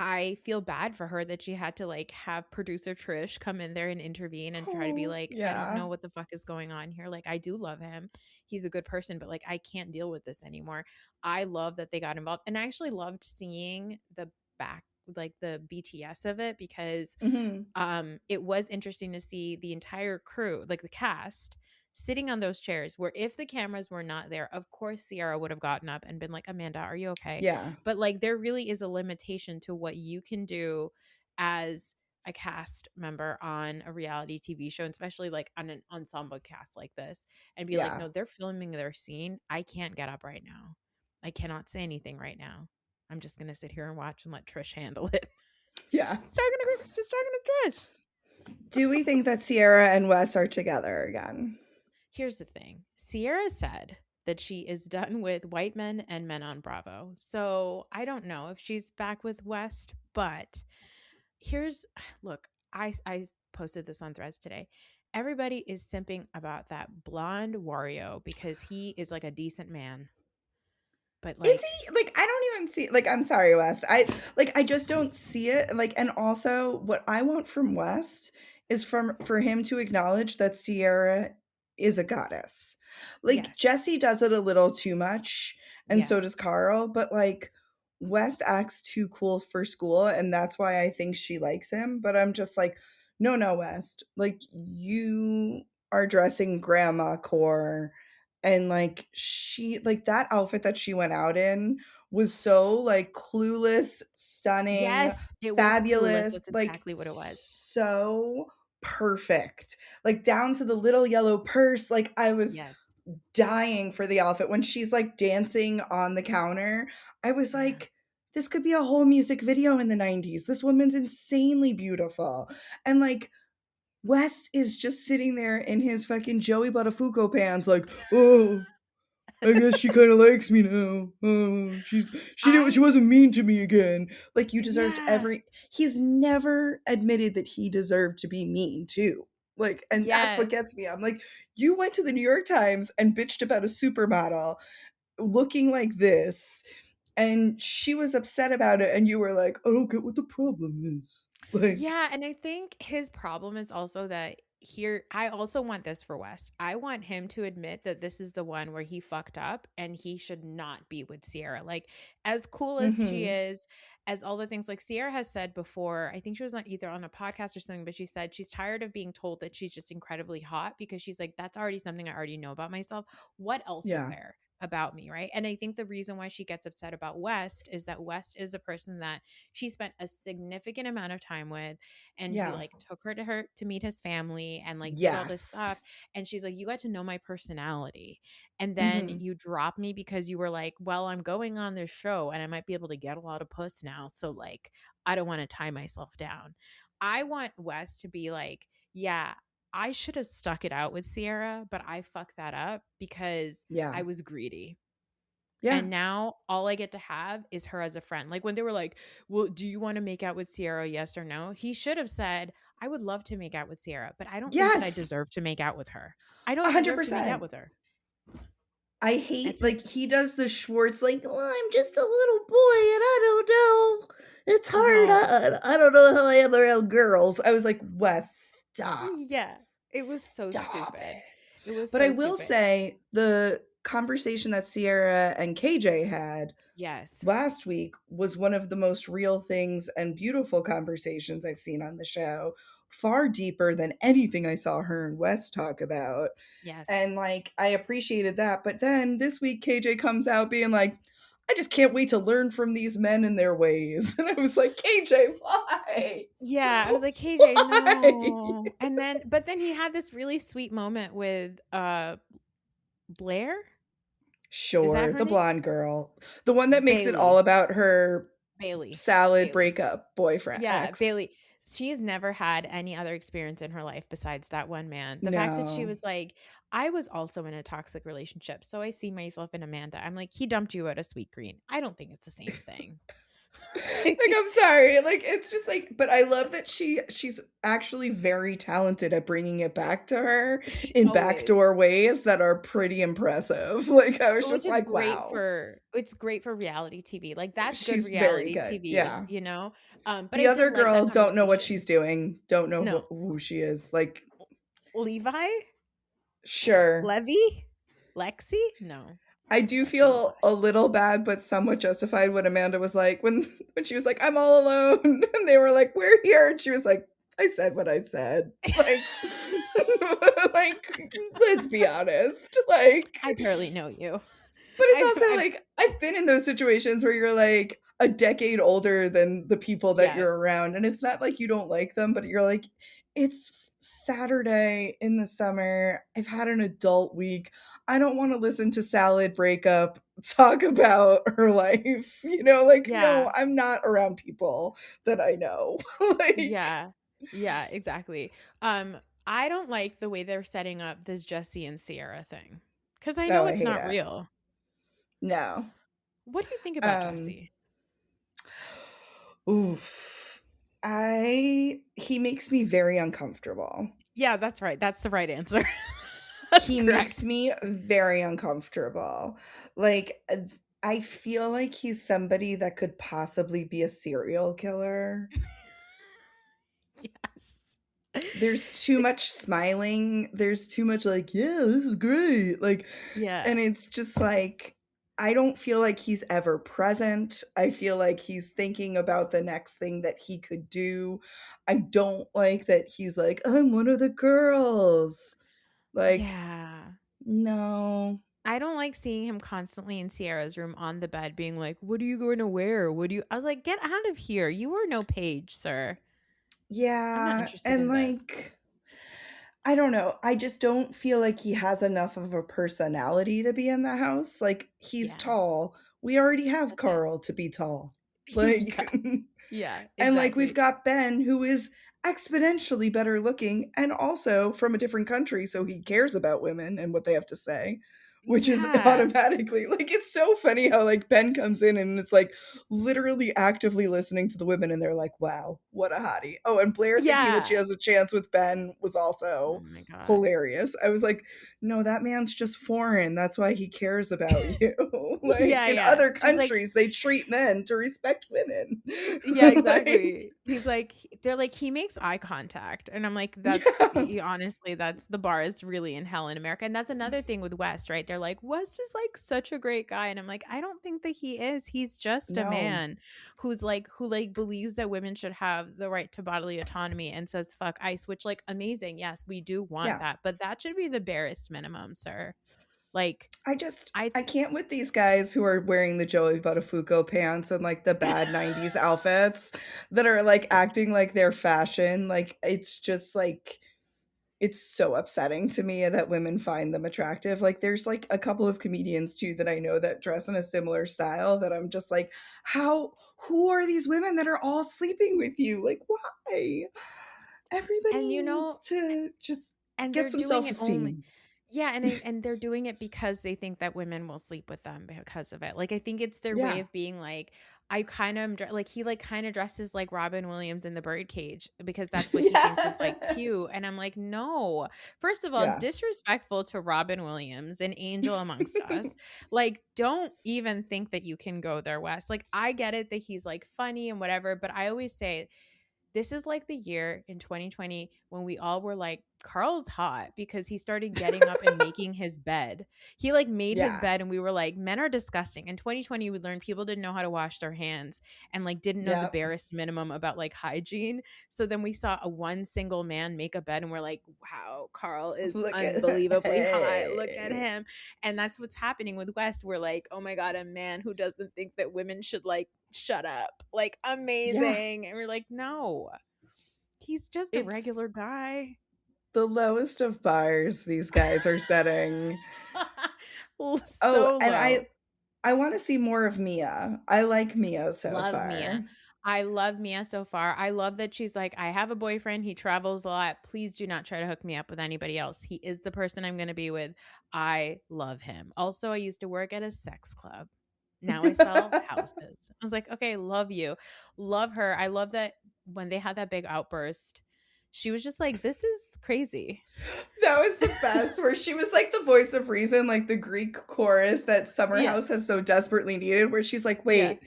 I feel bad for her that she had to like have producer Trish come in there and intervene and try to be Oh, like, I don't yeah. know what the fuck is going on here. Like, I do love him. He's a good person, but like, I can't deal with this anymore. I love that they got involved. And I actually loved seeing the back, like the BTS of it because Mhm. it was interesting to see the entire crew, like the cast, sitting on those chairs where if the cameras were not there, of course Sierra would have gotten up and been like, Amanda, are you okay? Yeah. But like there really is a limitation to what you can do as a cast member on a reality TV show, and especially like on an ensemble cast like this, and be like, Yeah. no, they're filming their scene. I can't get up right now. I cannot say anything right now. I'm just gonna sit here and watch and let Trish handle it. Yeah. Just talking to Trish. Do we think that Sierra and Wes are together again? Here's the thing. Sierra said that she is done with white men and men on Bravo. So I don't know if she's back with West, but here's look, I posted this on Threads today. Everybody is simping about that blonde Wario because he is like a decent man. But Is like, he like I don't even see like I'm sorry, West. I just don't see it. Like and also what I want from West is from for him to acknowledge that Sierra is a goddess. Like yes. Jesse does it a little too much and Yeah. so does Carl, but like West acts too cool for school and that's why I think she likes him, but I'm just like no, no, West. Like you are dressing grandma core and like she like that outfit that she went out in was so like clueless, stunning, Yes, it was Clueless. fabulous, That's like exactly what it was. so perfect, like down to the little yellow purse. Like I was Yes. dying for the outfit when she's like dancing on the counter. I was Yeah. like, this could be a whole music video in the 90s. This woman's insanely beautiful. And like West is just sitting there in his fucking Joey Buttafuoco pants, like, oh, I guess she kind of likes me now. Oh, she I wasn't mean to me again. Like you deserved yeah. every. He's never admitted that he deserved to be mean too. Like, and that's what Yes. gets me. I'm like, you went to the New York Times and bitched about a supermodel looking like this, and she was upset about it, and you were like, I don't get what the problem is. Like, Yeah, and I think his problem is also that here I also want this for West. I want him to admit that this is the one where he fucked up and he should not be with Sierra. Like as cool as she mm-hmm. is, as all the things like Sierra has said before, I think she was not either on a podcast or something, but she said she's tired of being told that she's just incredibly hot because she's like that's already something I already know about myself. What else is Yeah. there about me, right? And I think the reason why she gets upset about West is that West is a person that she spent a significant amount of time with and he Yeah. like took her to meet his family and like did all this stuff Yes. and she's like you got to know my personality and then Mm-hmm. you drop me because you were like well I'm going on this show and I might be able to get a lot of puss now so like I don't want to tie myself down. I want Wes to be like yeah I should have stuck it out with Sierra but I fucked that up because Yeah. I was greedy Yeah. and now all I get to have is her as a friend. Like when they were like, well, do you want to make out with Sierra? Yes or no? He should have said, I would love to make out with Sierra, but I don't think that I Yes. deserve to make out with her. I don't deserve to make out 100%. with her. I hate It's like like, he does the Schwartz like, well, I'm just a little boy and I don't know. It's hard. no. I don't know how I am around girls. I was like, Wes, stop. Yeah. It was so Stop stupid. it. It was But I so will stupid. say the conversation that Sierra and KJ had Yes. last week was one of the most real things and beautiful conversations I've seen on the show, far deeper than anything I saw her and Wes talk about. Yes. And like, I appreciated that. But then this week, KJ comes out being like, I just can't wait to learn from these men and their ways. And I was like, KJ, why? Yeah. I was like, KJ, Why? no. And then, but then he had this really sweet moment with Blair. Is that Sure, her the name? blonde girl, the one that makes it all Bailey. about her Bailey. salad Bailey. breakup boyfriend Yeah, ex. Bailey. She's never had any other experience in her life besides that one man. The fact that she No. was like, I was also in a toxic relationship, so I see myself in Amanda. I'm like, he dumped you at a Sweet Green. I don't think it's the same thing. Like I'm sorry, like it's just like, but I love that she's actually very talented at bringing it back to her She in always, backdoor ways that are pretty impressive. Like I was which just is like, great wow, for it's great for reality TV. Like that's good she's very reality good. TV, Yeah. you know? But The I did other like that girl don't know what conversation. she's doing, don't know No. who she is. Like, Levi? sure. Levy? Lexi? No. I do Lexi was feel a little bad, but somewhat justified when Amanda was like, when she was like, I'm all alone, and they were like, we're here, and she was like, I said what I said. Like, like, let's be honest. Like, I barely know you. but it's also I like I've been in those situations where you're like a decade older than the people that you're yes. around, and it's not like you don't like them, but you're like, it's Saturday in the summer. I've had an adult week. I don't want to listen to Salad Breakup talk about her life. You know, like, no, Yeah. I'm not around people that I know. Like, Yeah. Yeah, exactly. Um, I don't like the way they're setting up this Jesse and Sierra thing because I Oh, know I it's hate not it. real. No. What do you think about Um, Jesse? oof. He makes me very uncomfortable. Yeah, that's right. That's the right answer. That's He makes correct. me very uncomfortable. Like, I feel like he's somebody that could possibly be a serial killer. Yes. There's too much smiling. There's too much like, yeah, this is great. Like, Yeah. and it's just like, I don't feel like he's ever present. I feel like he's thinking about the next thing that he could do. I don't like that he's like, I'm one of the girls. Like, Yeah. no. I don't like seeing him constantly in Sierra's room on the bed being like, "What are you going to wear? What do you?" I was like, "Get out of here. You are no page, sir. I'm not Yeah. interested And in this." like, I don't know. I just don't feel like he has enough of a personality to be in the house. Like, he's Yeah. tall. We already have That's it. Carl to be tall. Yeah. Like, Yeah, and like we've exactly. got Ben who is exponentially better looking and also from a different country, so he cares about women and what they have to say, which is Yeah. automatically like it's so funny how like Ben comes in and it's like literally actively listening to the women and they're like, wow, what a hottie. Oh, and Blair thinking that she Yeah. has a chance with Ben was Oh also my god. hilarious. I was like, no, that man's just foreign. That's why he cares about you. Like Yeah, in yeah. other She's like, countries, they treat men to respect women. yeah, Like, exactly. He's like, they're like, he makes eye contact. And I'm like, that's yeah, honestly, that's the bar is really in hell in America. And that's another thing with West, right? They're like, West is like such a great guy. And I'm like, I don't think that he is. He's just a no, man who like believes that women should have the right to bodily autonomy and says, fuck ICE, which like amazing. Yes, we do want yeah. that. But that should be the barest minimum, sir. Like, I, I can't with these guys who are wearing the Joey Buttafuoco pants and like the bad 90s outfits that are like acting like they're fashion. Like it's just like it's so upsetting to me that women find them attractive. Like there's like a couple of comedians too that I know that dress in a similar style that I'm just like, how who are these women that are all sleeping with you? Like why? and Everybody you needs know, to just and get they're some doing it only. self-esteem. Yeah, and they're doing it because they think that women will sleep with them because of it. Like I think it's their way Yeah. of being like I kind of am like he like kind of dresses like Robin Williams in The Birdcage because that's what he thinks is like cute. Yes. And I'm like, "No. First of all, Yeah. disrespectful to Robin Williams, an angel amongst us. Like don't even think that you can go there, West. Like I get it that he's like funny and whatever, but I always say this is like the year in 2020 when we all were like, Carl's hot because he started getting up and making his bed. He like made his Yeah. bed and we were like, men are disgusting. In 2020, we learned people didn't know how to wash their hands and like didn't know the Yep. barest minimum about like hygiene. So then we saw a one single man make a bed and we're like, wow, Carl is Look at unbelievably hot. Look at hey. him. And that's what's happening with West. We're like, oh my God, a man who doesn't think that women should like shut up. Like Yeah. amazing. And we're like, no. He's just a It's regular guy. the lowest of bars these guys are setting. Oh, So and low. I wanna see more of Mia. I like Mia so Love Mia. far. I love Mia so far. I love that she's like, I have a boyfriend. He travels a lot. Please do not try to hook me up with anybody else. He is the person I'm going to be with. I love him. Also, I used to work at a sex club. Now I sell houses. I was like, okay, love you. Love her. I love that when they had that big outburst, she was just like, this is crazy. That was the best, where she was like the voice of reason, like the Greek chorus that Summer Yeah. House has so desperately needed, where she's like, Yeah. "Wait,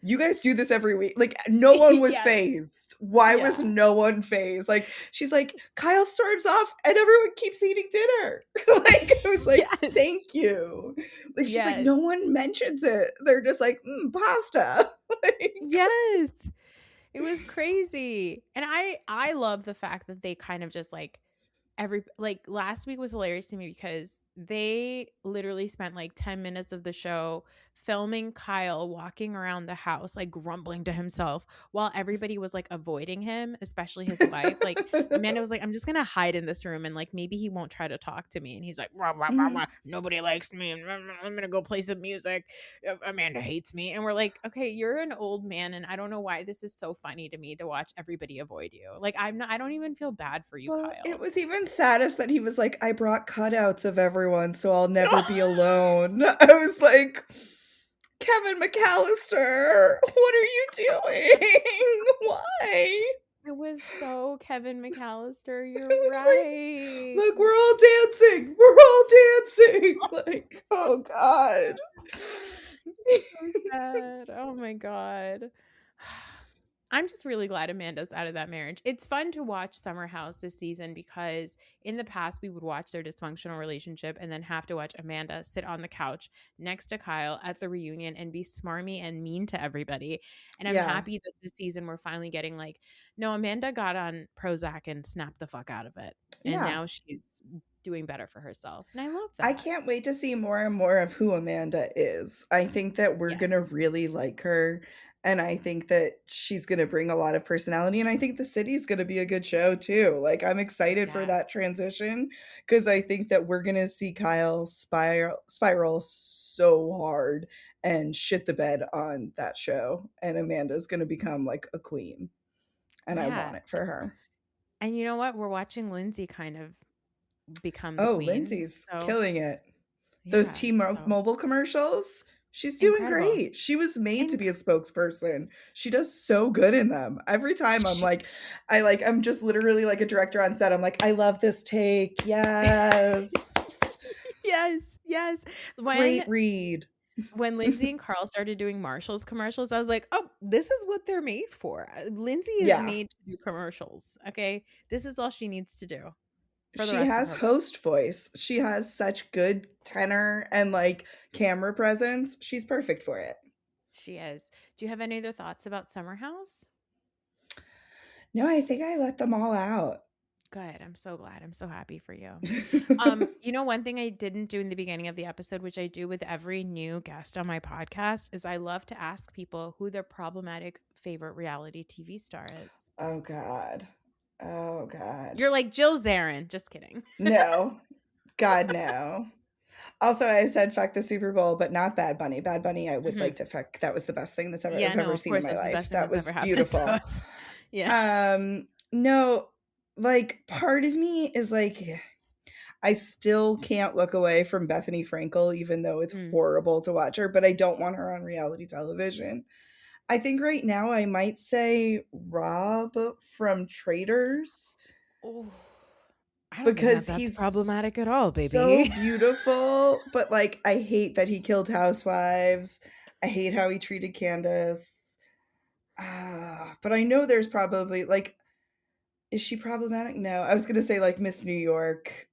you guys do this every week?" Like, no one was Yes. phased. Why was Yeah. no one phased? Like, she's like, "Kyle storms off and everyone keeps eating dinner." Like, I was like, Yes. "Thank you." Like, she's like, "No Yes. one mentions it." They're just like, "Pasta." Like, Yes. It was crazy. And I love the fact that they kind of just like like last week was hilarious to me because they literally spent like 10 minutes of the show filming Kyle walking around the house like grumbling to himself while everybody was like avoiding him, especially his wife. Like Amanda was like, I'm just gonna hide in this room and like maybe he won't try to talk to me. And he's like, rah, rah, rah, Mhm. rah, nobody likes me. I'm gonna go play some music. Amanda hates me. And we're like, okay, you're an old man, and I don't know why this is so funny to me to watch everybody avoid you. Like I don't even feel bad for you, Well, it Kyle. was even saddest that he was like, "I brought cutouts of everyone, so I'll never be alone." I was like, "Kevin McAllister, what are you doing? Why?" It was so Kevin McAllister, It you're was like, right. "Look, we're all dancing. We're all dancing." Like, oh god. So sad. Oh my god. I'm just really glad Amanda's out of that marriage. It's fun to watch Summer House this season because in the past we would watch their dysfunctional relationship and then have to watch Amanda sit on the couch next to Kyle at the reunion and be smarmy and mean to everybody. And I'm Yeah. happy that this season we're finally getting like, no, Amanda got on Prozac and snapped the fuck out of it. And Yeah. now she's doing better for herself. And I love I that. can't wait to see more and more of who Amanda is. I think that we're Yeah. gonna really like her, and I think that she's gonna bring a lot of personality, and I think the city's gonna be a good show too. Like, I'm excited for Yeah. that transition because I think that we're gonna see Kyle spiral so hard and shit the bed on that show, and Amanda's gonna become like a queen, and I Yeah. want it for her. And you know what? We're watching Lindsay kind of become the Oh, queen. Lindsay's So, killing it. Those yeah, so T-Mobile commercials, she's doing incredible. great. She was made to And be a spokesperson. She does so good in them. Every time I'm she like I'm just literally like a director on set. I'm like, "I love this take. Yes. yes, yes. When Great read." Lindsay and Carl started doing Marshall's commercials, I was like, "Oh, this is what they're made for. Lindsay is Yeah. made to do commercials, okay? This is all she needs to do for the She rest of has her life." host voice. She has such good tenor and, like, camera presence. She's perfect for it. She is. Do you have any other thoughts about Summer House? No, I think I let them all out. Good. I'm so glad. I'm so happy for you. You know, one thing I didn't do in the beginning of the episode, which I do with every new guest on my podcast, is I love to ask people who their problematic favorite reality TV star is. Oh god. Oh god. You're like Jill Zarin. Just kidding. No. God, no. Also, I said fuck the Super Bowl, but not Bad Bunny. Bad Bunny, I would hmm like to fuck. That was the best thing Yeah, I've no, ever of seen in course, my that's the life. best thing That that's ever was happened to beautiful. us. Yeah. No, like part of me is like I still can't look away from Bethany Frankel, even though it's Mm. horrible to watch her, but I don't want her on reality television. I think right now I might say Rob from Traders Oh, I don't think that because that's he's problematic at all, so baby. beautiful, but, like, I hate that he killed housewives. I hate how he treated Candace. But I know there's probably, like, is she problematic? No. I was gonna say, like, Miss New York,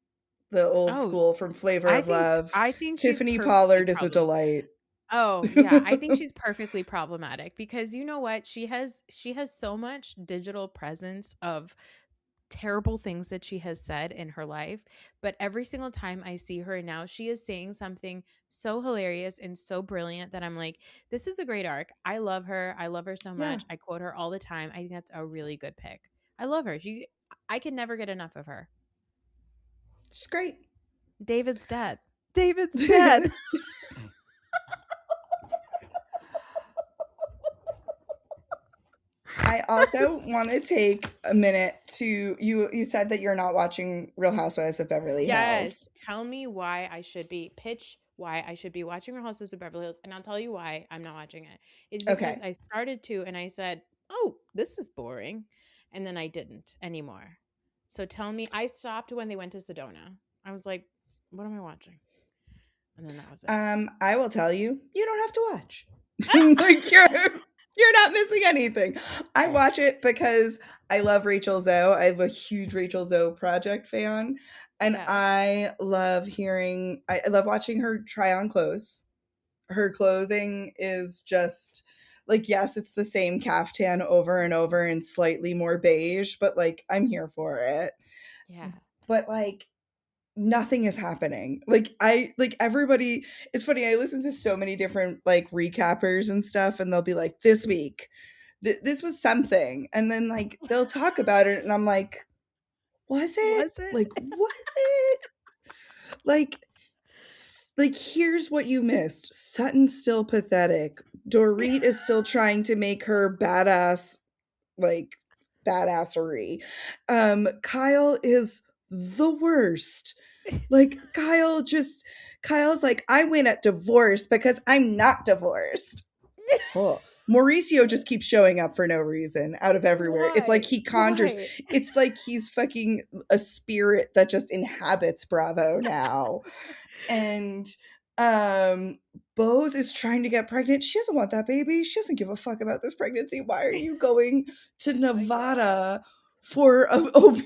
the old Oh, school from Flavor of Love. I think she's Tiffany perfectly Pollard is a problematic. delight. Oh, yeah, I think she's perfectly problematic because you know what? She has so much digital presence of terrible things that she has said in her life, but every single time I see her now, she is saying something so hilarious and so brilliant that I'm like, this is a great arc. I love her. I love her so Yeah, much. I quote her all the time. I think that's a really good pick. I love her. I can never get enough of her. she's great. David's dead. David's dead. I also want to take a minute to you said that you're not watching Real Housewives of Beverly Yes. Hills. Tell me why I should be pitch why I should be watching Real Housewives of Beverly Hills, and I'll tell you why I'm not watching it. It's because Okay. I started to and I said, "Oh, this is boring," and then I didn't anymore. So tell me, I stopped when they went to Sedona. I was like, "What am I watching?" And then that was it. I will tell you, you don't have to watch. Like you're not missing anything. I watch it because I love Rachel Zoe. I'm a huge Rachel Zoe project fan. And Yeah. I love watching her try on clothes. Her clothing is just like, yes, it's the same caftan over and over and slightly more beige, but like I'm here for it. Yeah. but like nothing is happening. Like everybody, it's funny, I listen to so many different like recappers and stuff, and they'll be like, this week, this was something. And then like they'll talk about it, and I'm like, was it? Was it? Like, was it? Like, like here's what you missed. Sutton's still pathetic. Dorit is still trying to make her badass, like badassery. Kyle is the worst. Like Kyle's like, I win at divorce because I'm not divorced. Huh. Mauricio just keeps showing up for no reason out of everywhere. It's like Why? he conjures, Why? it's like he's fucking a spirit that just inhabits Bravo now. And um Bose is trying to get pregnant. She doesn't want that baby. She doesn't give a fuck about this pregnancy. Why are you going to I know. Nevada for a OB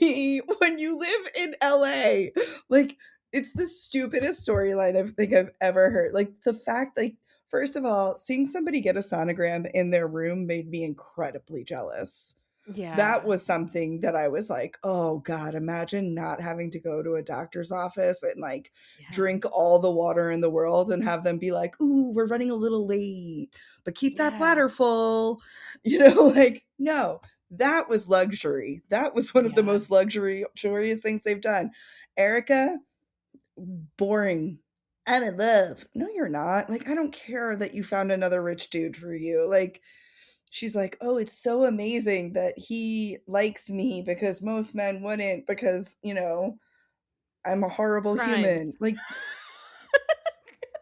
when you live in LA? Like, it's the stupidest storyline I think I've ever heard. Like, the fact, like, first of all, seeing somebody get a sonogram in their room made me incredibly jealous. That Yeah. was something that I was like, "Oh god, imagine not having to go to a doctor's office and, like, Yeah. drink all the water in the world and have them be like, "Ooh, we're running a little late, but keep that Yeah. bladder full." You know, like, no, that was luxury. That was one of the Yeah. most luxurious things they've done. Erica, boring. "I'm in love." No, you're not. Like, I don't care that you found another rich dude for you. Like, she's like, "Oh, it's so amazing that he likes me because most men wouldn't because, I'm a horrible Crimes. human." Like,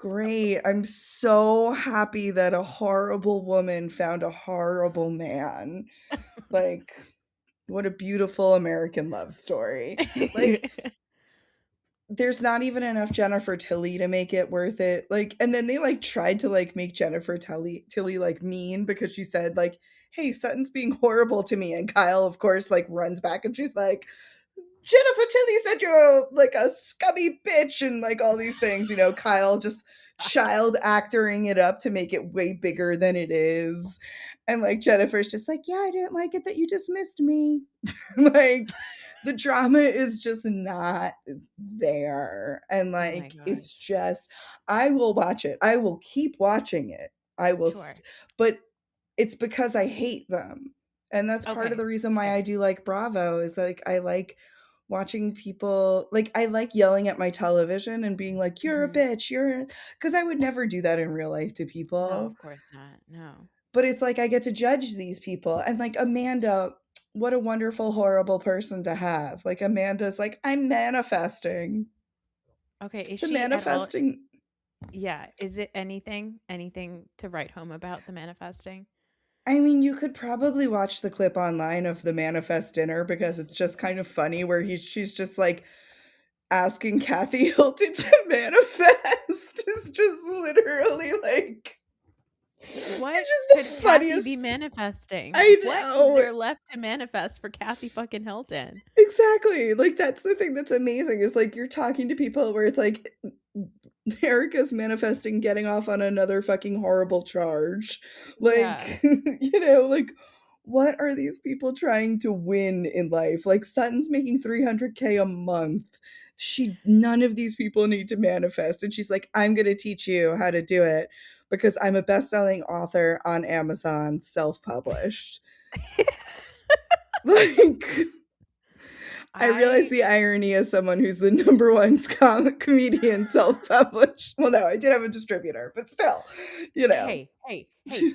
great. I'm so happy that a horrible woman found a horrible man. Like, what a beautiful American love story. Like, there's not even enough Jennifer Tilly to make it worth it. Like, and then they like tried to like make Jennifer Tilly like mean because she said like, "Hey, Sutton's being horrible to me," and Kyle, of course, like runs back and she's like, "Jennifer Tilly said you're like a scummy bitch," and like all these things. Kyle just child actoring it up to make it way bigger than it is, and like Jennifer's just like, "Yeah, I didn't like it that you dismissed me." Like, the drama is just not there. And Oh my like, it's gosh. just, I will watch it. I will keep watching it. I will, Sure. but it's because I hate them. And that's part of Okay. the reason why I Fair. do like Bravo is like, I like watching people, like, I like yelling at my television and being like, "You're a Mhm. bitch, because I would never do that in real life to No, people. of course not. No. But it's like I get to judge these people. And like Amanda, what a wonderful, horrible person to have. Like, Amanda's like, "I'm manifesting." Okay, is The she at all manifesting, yeah, is it anything to write home about the manifesting? I mean, you could probably watch the clip online of the manifest dinner because it's just kind of funny where she's just like asking Kathy Hilton to manifest. It's just literally like, What it's just could the Kathy funniest. be manifesting? I What is know. there left to manifest for Kathy fucking Hilton? Exactly. Like, that's the thing that's amazing is like you're talking to people where it's like Erica's manifesting getting off on another fucking horrible charge. Yeah. Like, like, what are these people trying to win in life? Like, Sutton's making 300K a month. None of these people need to manifest. And she's like, "I'm going to teach you how to do it because I'm a best-selling author on Amazon, self-published." Like, I realize I the irony as someone who's the number one comedian self-published. Well, no, I did have a distributor, but still, you know. hey, hey, hey,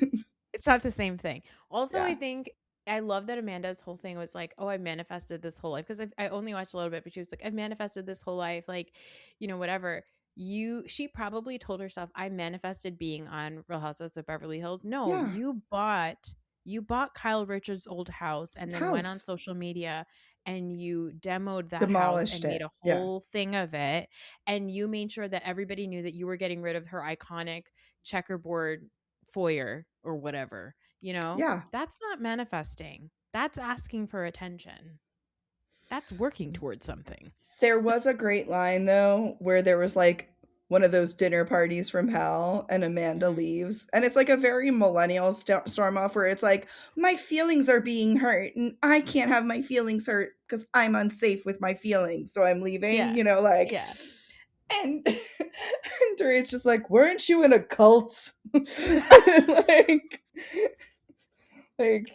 it's not the same thing. Also, I Yeah. think I love that Amanda's whole thing was like, "Oh, I manifested this whole life," because I only watched a little bit, but she was like, "I've manifested this whole life," like, whatever. She probably told herself, "I manifested being on Real Housewives of Beverly Hills." No, Yeah. you bought Kyle Richards' old house and then went on House. social media and you demoed that house Demolished and made it. a Yeah. whole thing of it, and you made sure that everybody knew that you were getting rid of her iconic checkerboard foyer or whatever, Yeah. that's not manifesting. That's asking for attention. That's working towards something. There was a great line though where there was like one of those dinner parties from hell and Amanda Mhm. leaves and it's like a very millennial storm off where it's like, "My feelings are being hurt and I can't have my feelings hurt because I'm unsafe with my feelings, so I'm leaving, Yeah. you know, like, Yeah. and and Dory's just like, weren't you in a cult? like, like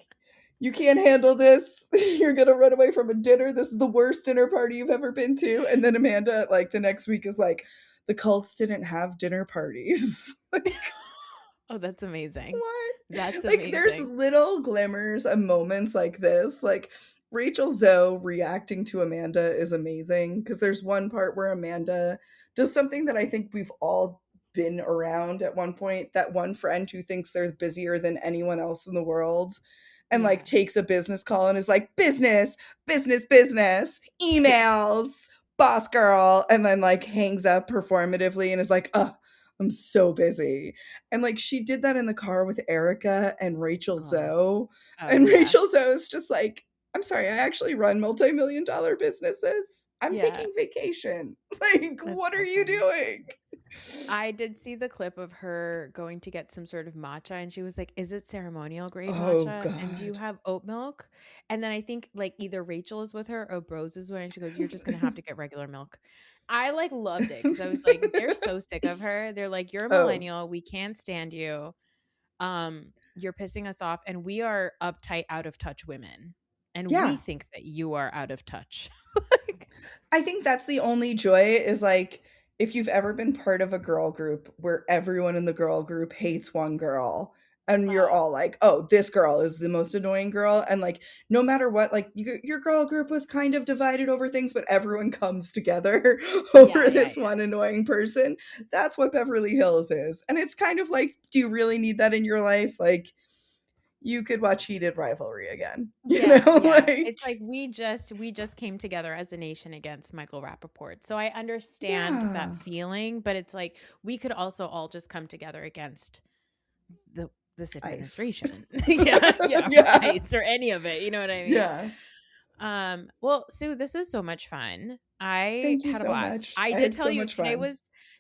you can't handle this. You're gonna run away from a dinner. This is the worst dinner party you've ever been to. And then Amanda, like the next week, is like, the cults didn't have dinner parties. like, Oh, that's amazing. what? That's Like, there's amazing. little glimmers of moments like this. Like, Rachel Zoe reacting to Amanda is amazing because there's one part where Amanda does something that I think we've all been around at one point, that one friend who thinks they're busier than anyone else in the world and like Yeah. takes a business call and is like, business, business, business, emails, boss girl, and then like hangs up performatively and is like, I'm so busy. And like she did that in the car with Erica and Rachel Oh. Zoe. Oh, And yeah. Rachel Zoe is just like, I'm sorry, I actually run multi-million dollar businesses. I'm Yeah. taking vacation. Like, That's what are so you funny. doing? I did see the clip of her going to get some sort of matcha, and she was like, "Is it ceremonial grade Oh matcha? And do you God. have oat milk?" And then I think like either Rachel is with her or Bros is with her, and she goes, "You're just gonna have to get regular milk." I like loved it because I was like, they're so sick of her. They're like, "You're a oh, millennial. We can't stand you. You're pissing us off, and we are uptight, out of touch women, and we yeah. think that you are out of touch." Like, I think that's the only joy is like if you've ever been part of a girl group where everyone in the girl group hates one girl and you're oh all like, "Oh, this girl is the most annoying girl." And like no matter what, like your girl group was kind of divided over things, but everyone comes together yeah, over yeah, this yeah. one annoying person. That's what Beverly Hills is. And it's kind of like, do you really need that in your life? Like you could watch Heated Rivalry again. You Yeah, know, yeah. like It's like we just came together as a nation against Michael Rappaport. So I understand that yeah. feeling, but it's like we could also all just come together against the this Ice. administration. Yeah, yeah, or yeah. ICE or any of it. You know what I mean? Yeah. Well, Sue, this was so much fun. I Thank you had a so blast. much. I I did had tell so you much fun.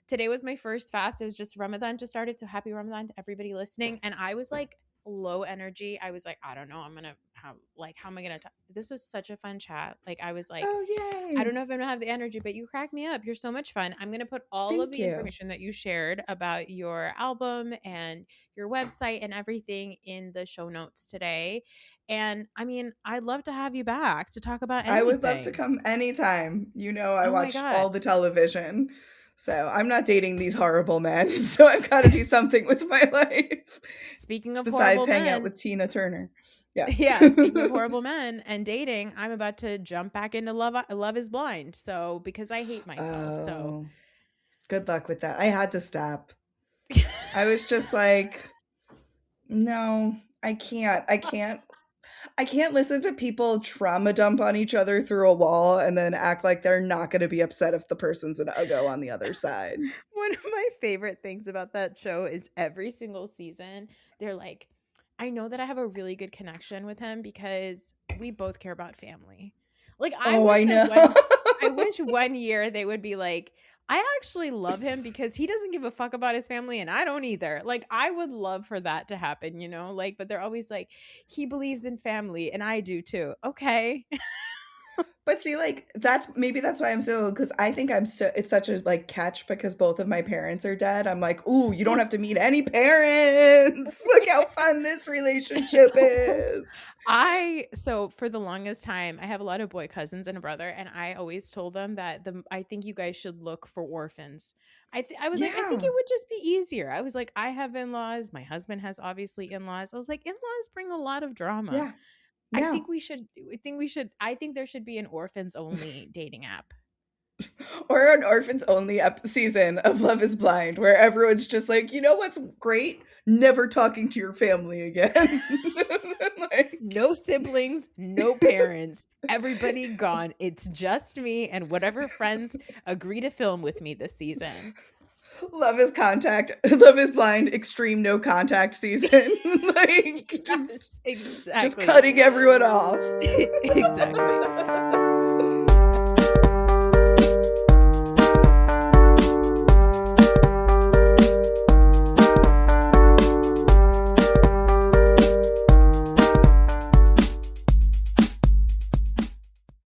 today was my first fast. It was just Ramadan just started, so happy Ramadan to everybody listening. And I was like low energy. I was like, I don't know, I'm gonna how like how am I gonna talk? This was such a fun chat. Like I was like, Oh, I yay. don't know if I'm gonna have the energy, but you crack me up. You're so much fun. I'm gonna put all of Thank the you. information that you shared about your album and your website and everything in the show notes today. And I mean, I'd love to have you back to talk about I would love to anything. come anytime. You know, I Oh my watch God. all the television. So I'm not dating these horrible men. So I've got to do something with my life Speaking of besides horrible hang out men, with Tina Turner. Yeah. yeah, speaking of horrible men and dating, I'm about to jump back into Love is Blind. So, because I hate myself. So, oh, good luck with that. I had to stop. I was just like, no, I can't. I can't listen to people trauma dump on each other through a wall and then act like they're not going to be upset if the person's an uggo on the other side. one of my favorite things about that show is every single season, they're like, I know that I have a really good connection with him because we both care about family. Like, Oh, I know. I wish one year they would be like, I actually love him because he doesn't give a fuck about his family and I don't either. Like, I would love for that to happen, you know? Like, but they're always like, he believes in family and I do too. Okay. But see, like that's why I'm single because I think I'm so it's such a like catch because both of my parents are dead. I'm like, ooh, you don't have to meet any parents. Look how fun this relationship is. So for the longest time, I have a lot of boy cousins and a brother, and I always told them that I think you guys should look for orphans. I was like, I think it Yeah. would just be easier. I was like, I have in-laws, my husband has obviously in-laws. I was like, in-laws bring a lot of drama. Yeah. No. I think there should be an orphans only dating app. Or an orphans only season of Love is Blind where everyone's just like, you know what's great? Never talking to your family again. like, No siblings, no parents, everybody gone. It's just me and whatever friends agree to film with me this season. Love is Blind, extreme no contact season. like Yes, just exactly. cutting everyone off. Exactly.